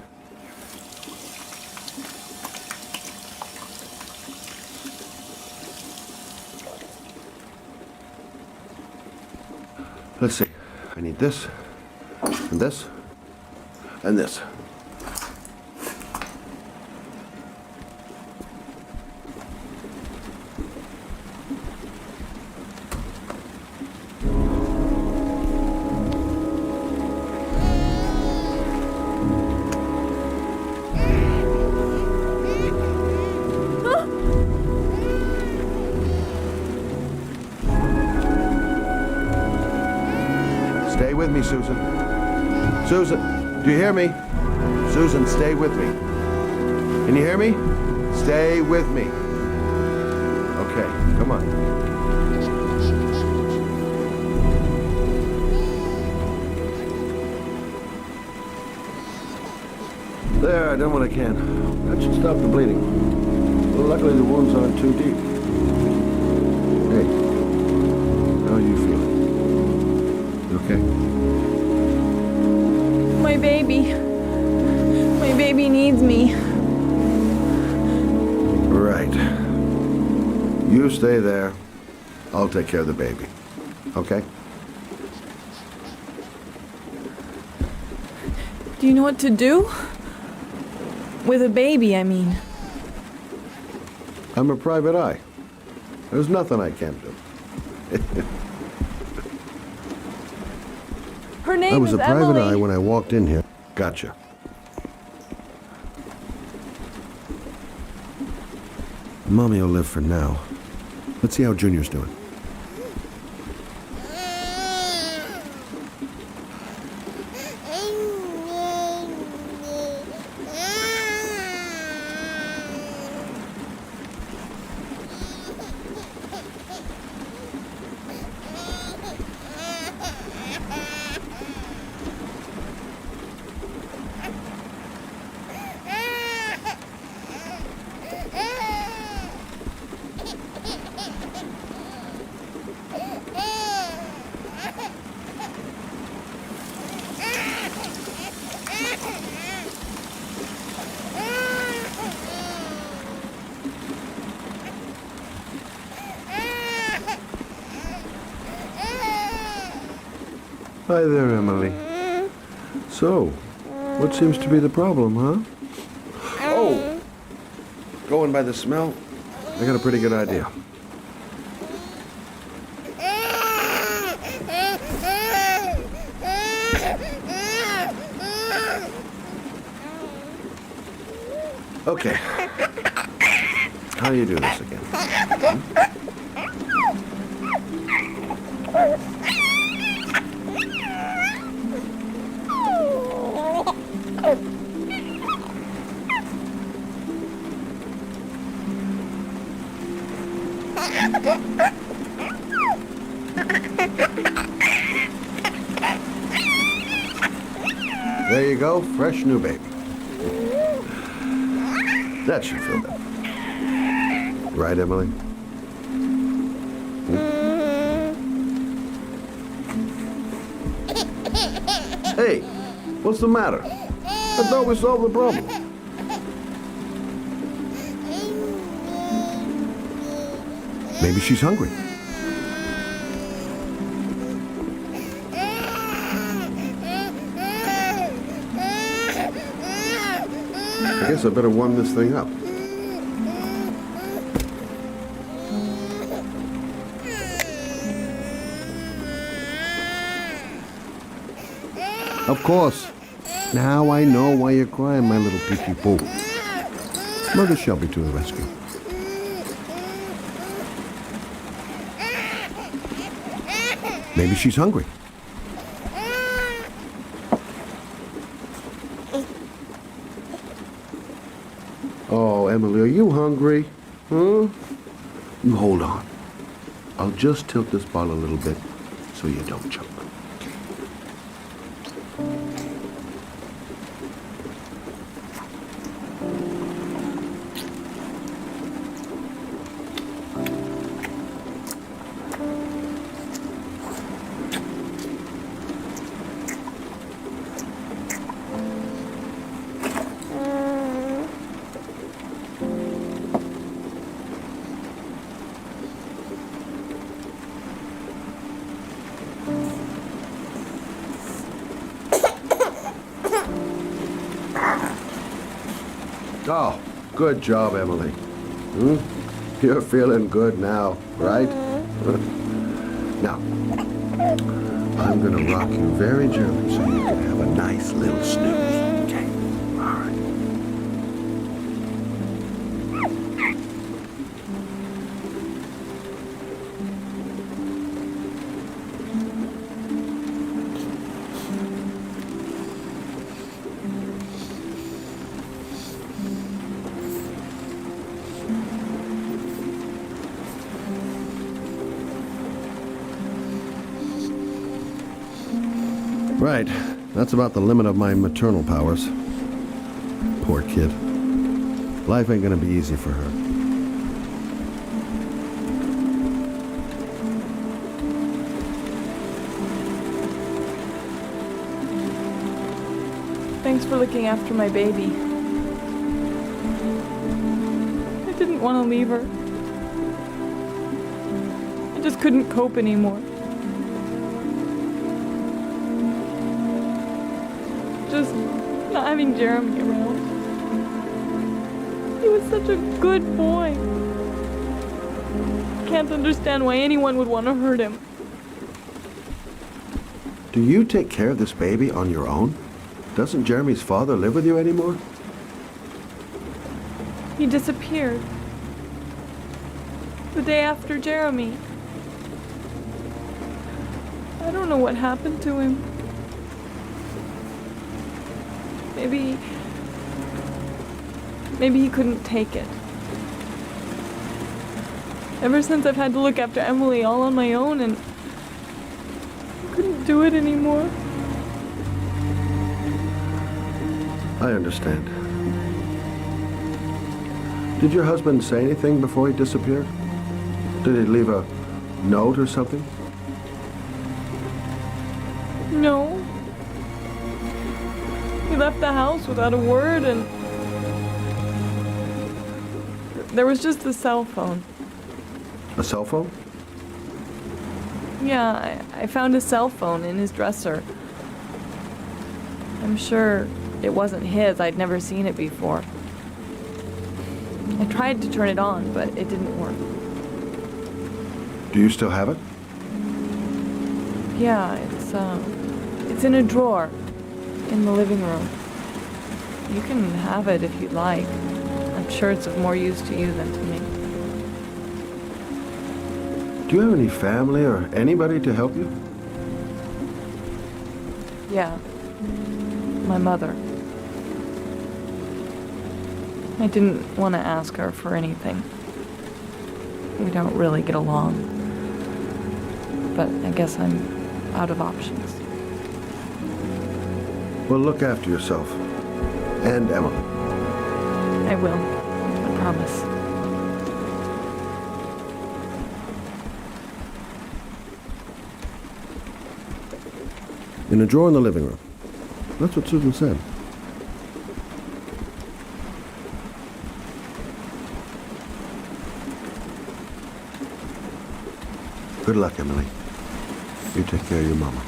Let's see. I need this, and this, and this. Stay with me, Susan. Susan, do you hear me? Susan, stay with me. Can you hear me? Stay with me. Okay, come on. There, I done what I can. That should stop the bleeding. Well, luckily the wounds aren't too deep. Hey, how are you feeling? You okay? My baby needs me. Right. You stay there. I'll take care of the baby. Okay? Do you know what to do? With a baby, I mean. I'm a private eye. There's nothing I can't do. Her name is Emily. I was a private eye when I walked in here. Gotcha. Mommy will live for now. Let's see how Junior's doing. Hi there, Emily. So, what seems to be the problem, huh? Oh! Going by the smell, I got a pretty good idea. Okay. How do you do this again? There you go, fresh new baby. That should feel better. Right, Emily? Hey, what's the matter? I thought we solved the problem. Maybe she's hungry. Guess I better warm this thing up. Of course. Now I know why you're crying, my little peachy poo. Murder Shelby to the rescue. Maybe she's hungry. Oh, Emily, are you hungry? Huh? You hold on. I'll just tilt this bottle a little bit so you don't choke. Oh, good job, Emily. You're feeling good now, right? Now, I'm gonna rock you very gently so you can have a nice little snooze. Okay? All right. Right. That's about the limit of my maternal powers. Poor kid. Life ain't gonna be easy for her. Thanks for looking after my baby. I didn't want to leave her. I just couldn't cope anymore. Just not having Jeremy around. He was such a good boy. Can't understand why anyone would want to hurt him. Do you take care of this baby on your own? Doesn't Jeremy's father live with you anymore? He disappeared. The day after Jeremy. I don't know what happened to him. Maybe he couldn't take it. Ever since I've had to look after Emily all on my own and I couldn't do it anymore. I understand. Did your husband say anything before he disappeared? Did he leave a note or something? No. He left the house without a word, and there was just the cell phone. A cell phone? Yeah, I found a cell phone in his dresser. I'm sure it wasn't his. I'd never seen it before. I tried to turn it on, but it didn't work. Do you still have it? Yeah, it's in a drawer in the living room. You can have it if you'd like. I'm sure it's of more use to you than to me. Do you have any family or anybody to help you? Yeah. My mother. I didn't want to ask her for anything. We don't really get along. But I guess I'm out of options. Well, look after yourself. And Emily. I will. I promise. In a drawer in the living room. That's what Susan said. Good luck, Emily. You take care of your mama.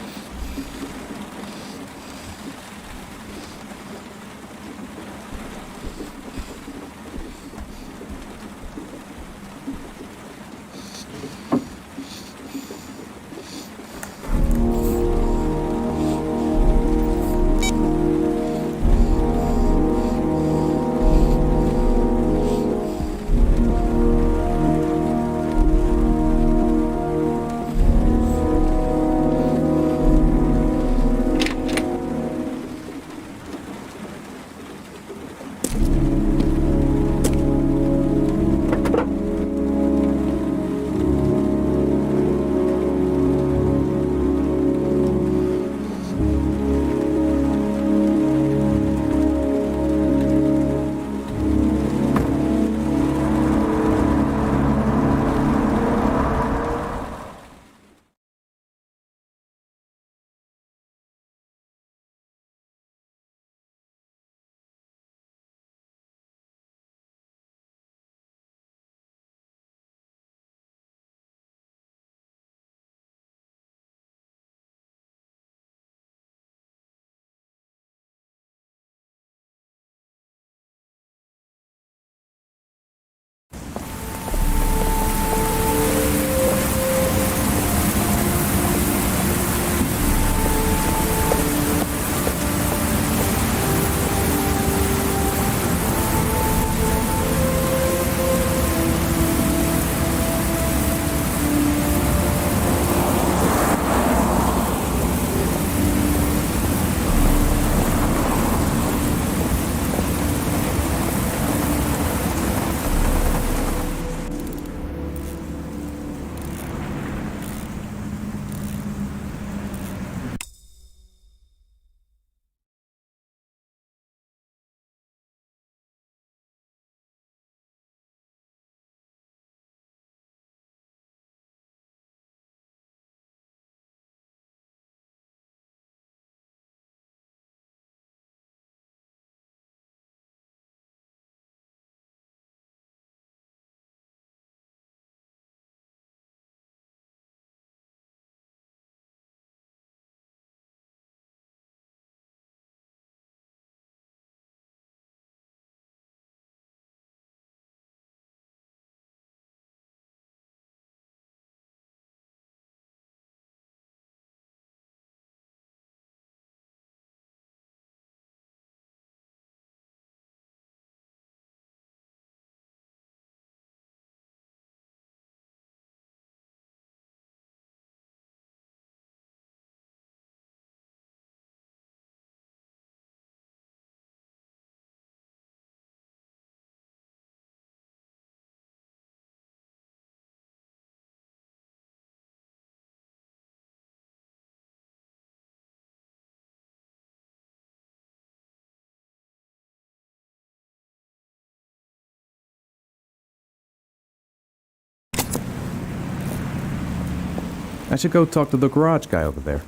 I should go talk to the garage guy over there.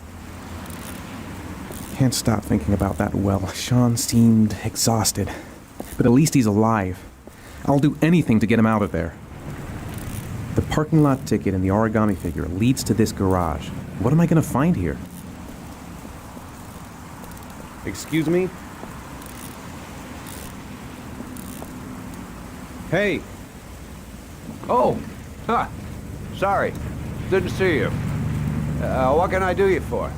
Can't stop thinking about that well. Sean seemed exhausted. But at least he's alive. I'll do anything to get him out of there. The parking lot ticket and the origami figure leads to this garage. What am I gonna find here? Excuse me? Hey! Oh, huh. Sorry. Didn't see you. What can I do you for?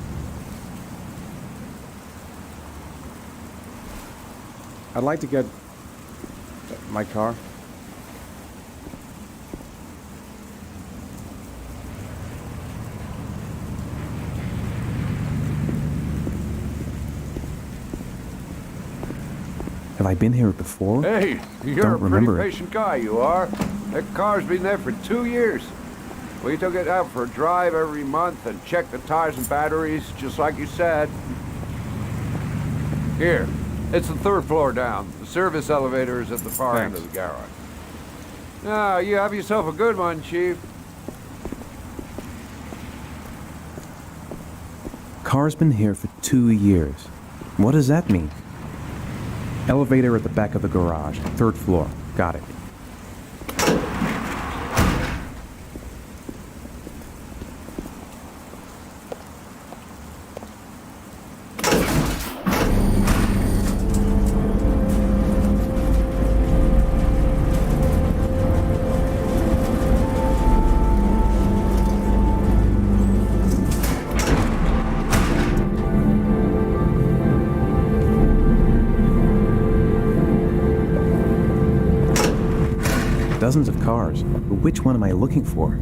I'd like to get my car. Have I been here before? Hey, you're Don't a pretty remember it. patient guy, you are. That car's been there for 2 years. We took it out for a drive every month and checked the tires and batteries, just like you said. Here, it's the 3rd floor down. The service elevator is at the far end of the garage. Now, you have yourself a good one, Chief. Car's been here for 2 years. What does that mean? Elevator at the back of the garage, 3rd floor. Got it. Dozens of cars, but which one am I looking for?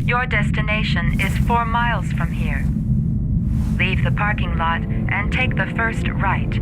Your destination is 4 miles from here. Leave the parking lot and take the first right.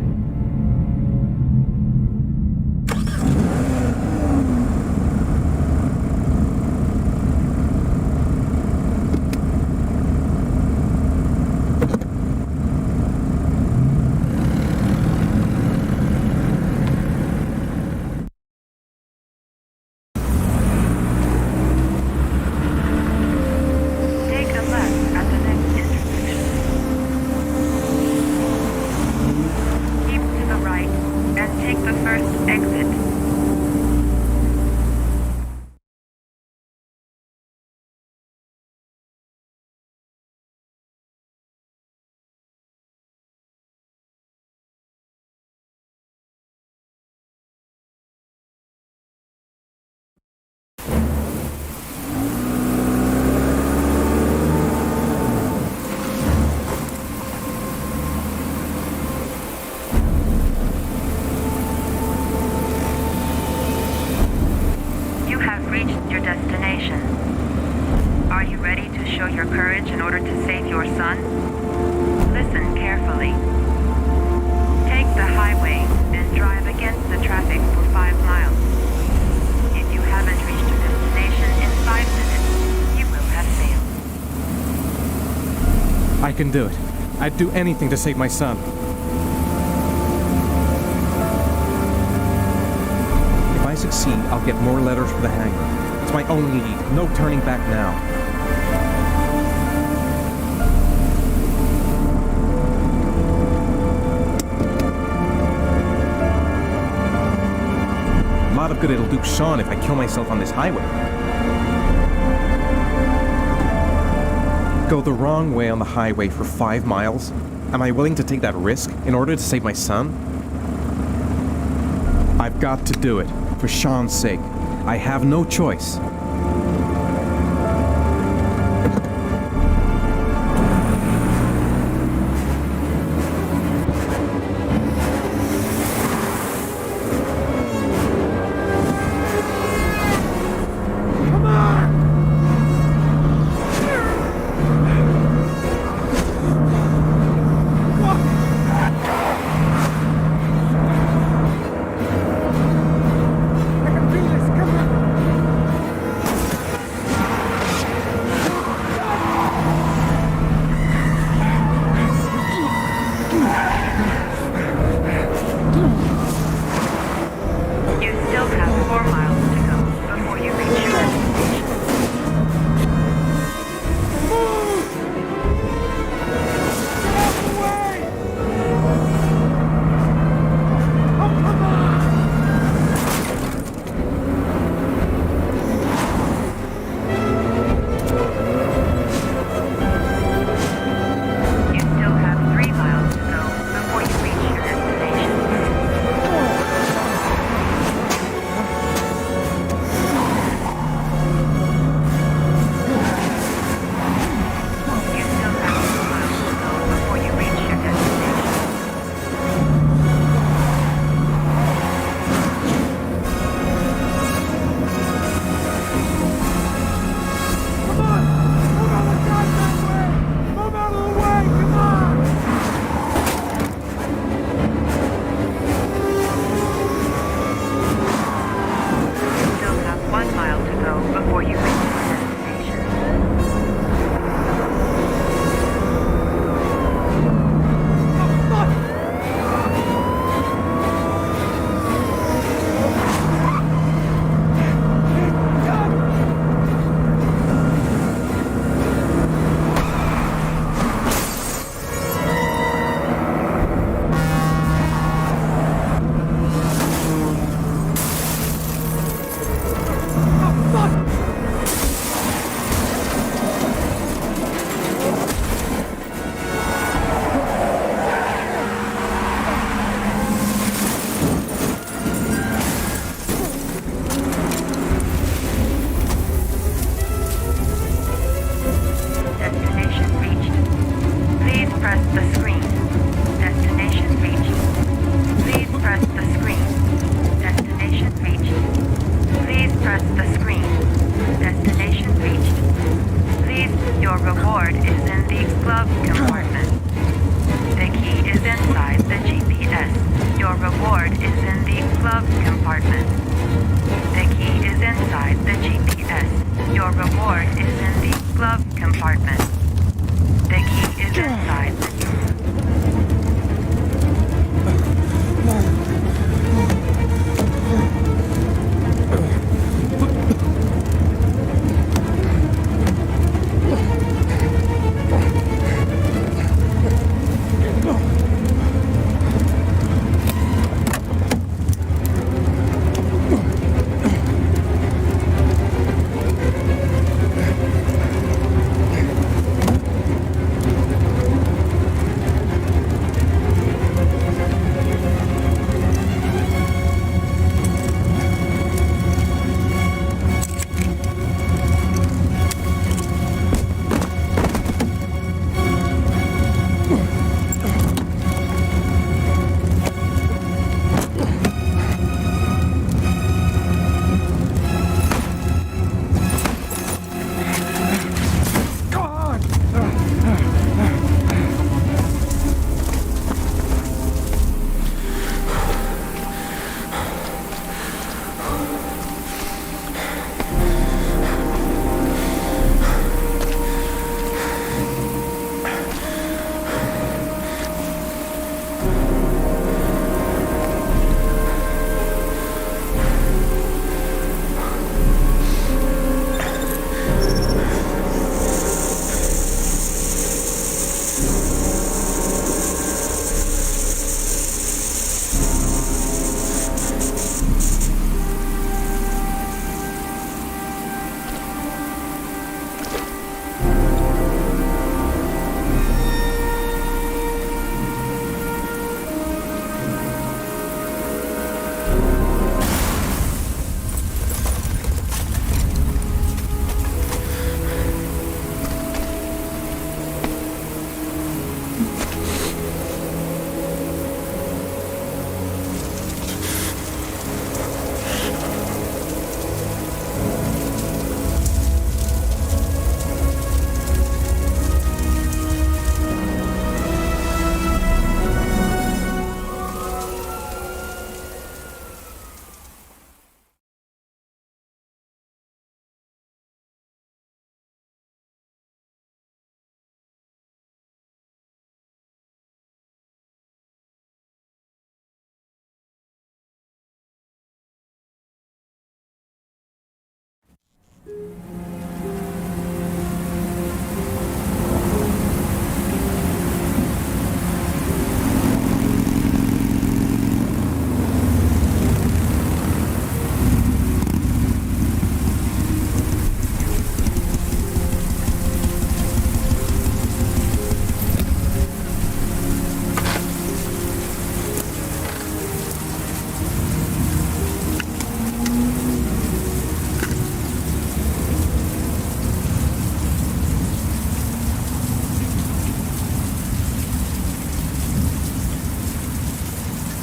Are you ready to show your courage in order to save your son? Listen carefully. Take the highway and drive against the traffic for 5 miles. If you haven't reached your destination in 5 minutes, you will have failed. I can do it. I'd do anything to save my son. succeed, I'll get more letters for the hangar. It's my only lead. No turning back now. A lot of good it'll do Sean if I kill myself on this highway. Go the wrong way on the highway for 5 miles? Am I willing to take that risk in order to save my son? I've got to do it, for Sean's sake. I have no choice.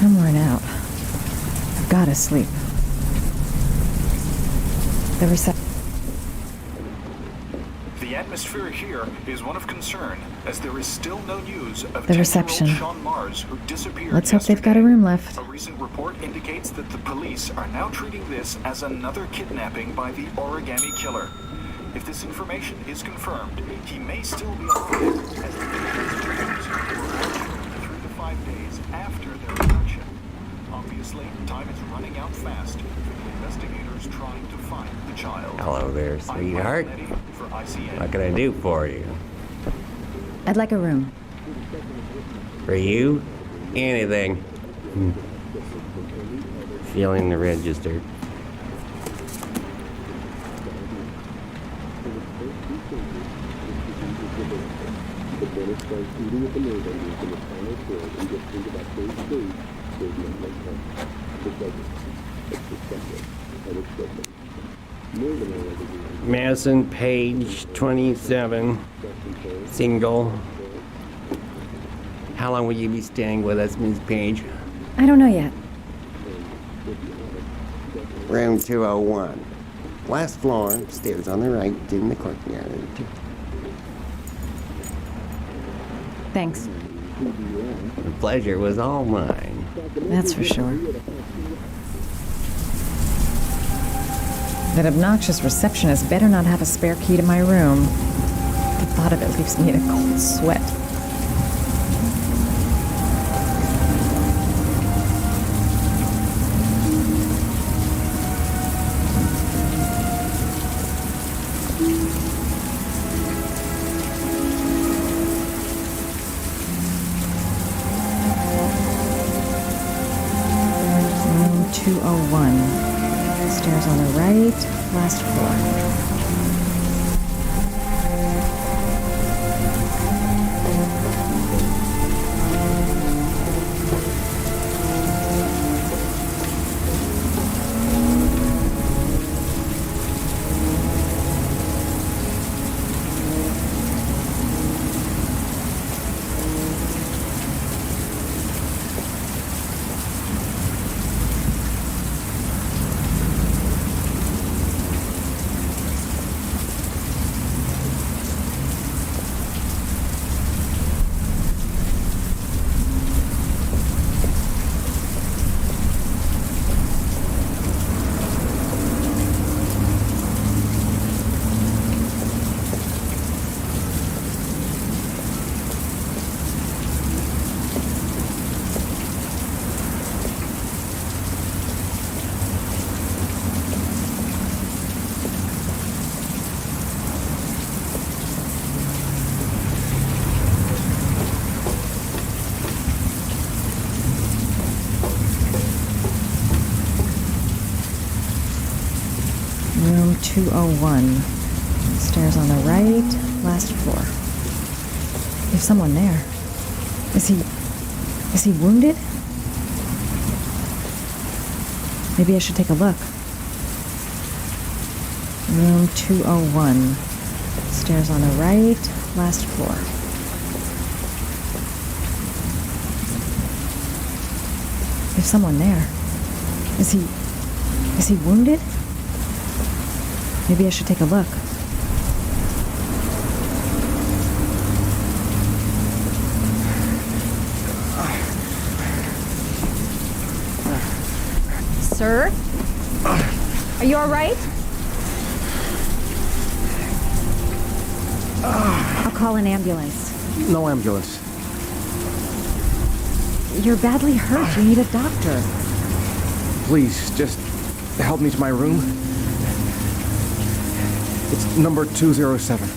I'm worn out. I've gotta sleep. The atmosphere here is one of concern, as there is still no news of The reception. 10-year-old Sean Mars, who disappeared Let's hope they've got yesterday. a room left. A recent report indicates that the police are now treating this as another kidnapping by the origami killer. If this information is confirmed, he may still be alive, as the victims were killed 3 to 5 days after their abduction. Obviously, time is running out fast for the investigators trying to find the child. Hello there, I'm sweetheart. Mike Letty for ICA. What can I do for you? I'd like a room. For you? Anything. Feeling the register. Madison, page 27, single. How long will you be staying with us, Ms. Page? I don't know yet. Room 201. Last floor, stairs on the right, in the courtyard. Thanks. The pleasure was all mine. That's for sure. That obnoxious receptionist better not have a spare key to my room. The thought of it leaves me in a cold sweat. Room 201. Stairs on the right, last floor. Room 201. Stairs on the right, last floor. There's someone there. Is he wounded? Maybe I should take a look. Room 201. Stairs on the right, last floor. There's someone there. Is he wounded? Maybe I should take a look. Sir? Are you all right? I'll call an ambulance. No ambulance. You're badly hurt. You need a doctor. Please, just help me to my room. It's number 207.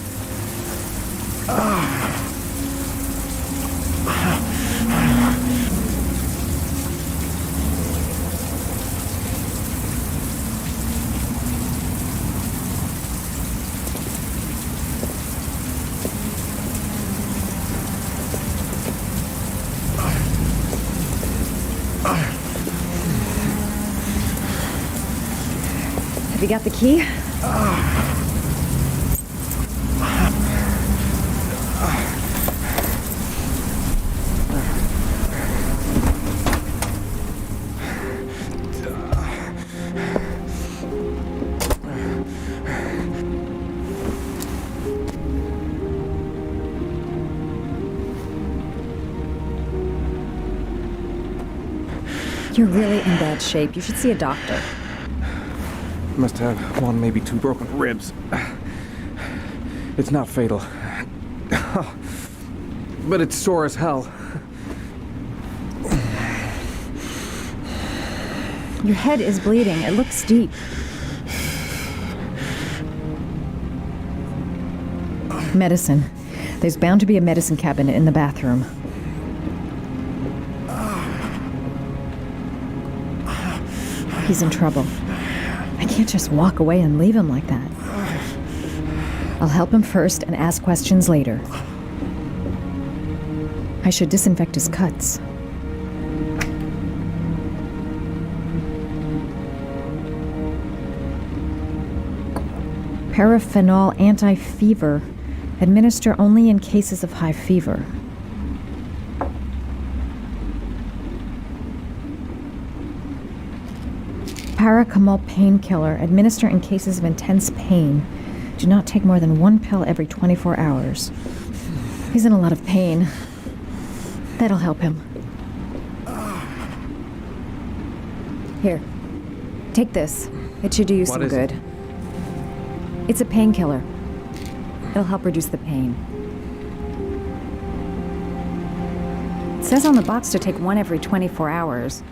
Have you got the key? You're really in bad shape. You should see a doctor. Must have one, maybe two broken ribs. It's not fatal. But it's sore as hell. Your head is bleeding. It looks deep. Medicine. There's bound to be a medicine cabinet in the bathroom. He's in trouble. I can't just walk away and leave him like that. I'll help him first and ask questions later. I should disinfect his cuts. Paraphenol anti-fever. Administer only in cases of high fever. Paracetamol painkiller. Administer in cases of intense pain. Do not take more than 1 pill every 24 hours. He's in a lot of pain. That'll help him. Here. Take this. It should do you some good. It's a painkiller. It'll help reduce the pain. It says on the box to take 1 every 24 hours.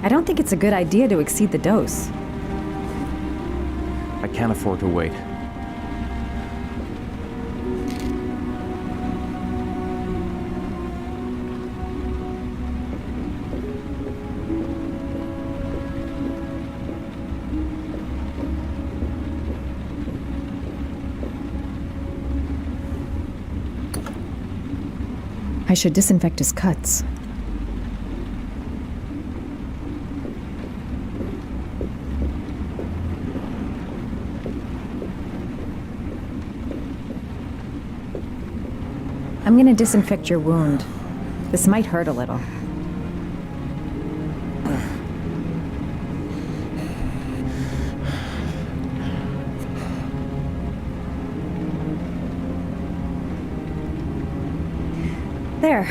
I don't think it's a good idea to exceed the dose. I can't afford to wait. I should disinfect his cuts. I'm gonna disinfect your wound. This might hurt a little. There.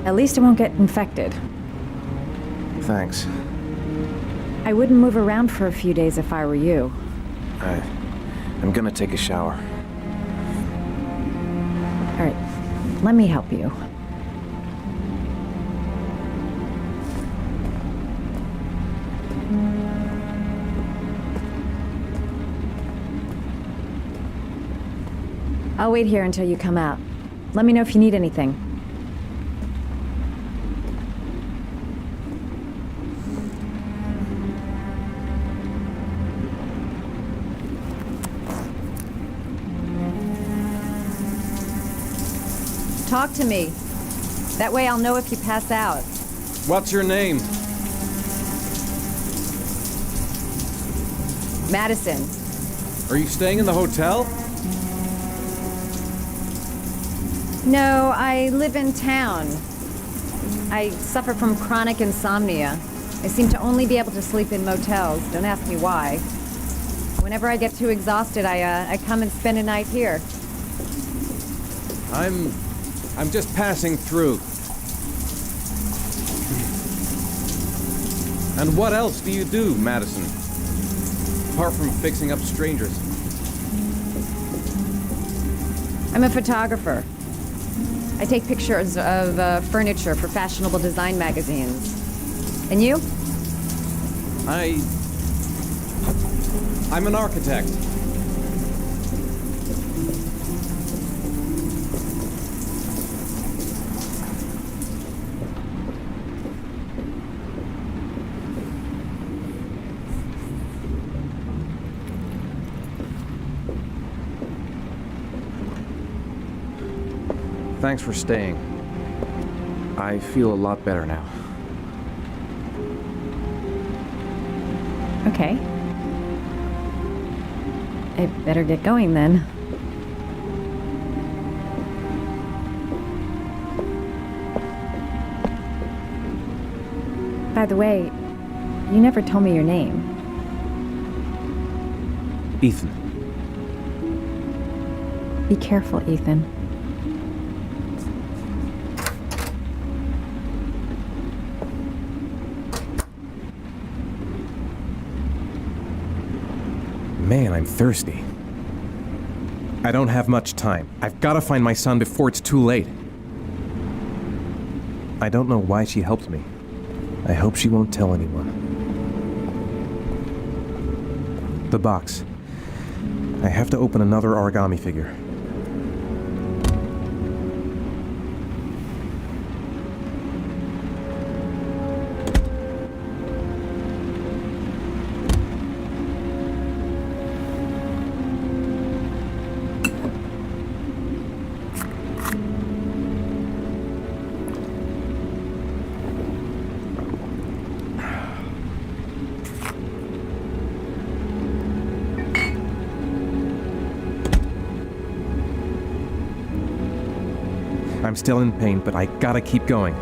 At least it won't get infected. Thanks. I wouldn't move around for a few days if I were you. I'm gonna take a shower. All right. Let me help you. I'll wait here until you come out. Let me know if you need anything. Talk to me. That way I'll know if you pass out. What's your name? Madison. Are you staying in the hotel? No, I live in town. I suffer from chronic insomnia. I seem to only be able to sleep in motels. Don't ask me why. Whenever I get too exhausted, I come and spend a night here. I'm just passing through. And what else do you do, Madison? Apart from fixing up strangers. I'm a photographer. I take pictures of furniture for fashionable design magazines. And you? I'm an architect. Thanks for staying. I feel a lot better now. Okay. I better get going then. By the way, you never told me your name. Ethan. Be careful, Ethan. Man, I'm thirsty. I don't have much time. I've got to find my son before it's too late. I don't know why she helped me. I hope she won't tell anyone. The box. I have to open another origami figure. I'm still in pain, but I gotta keep going.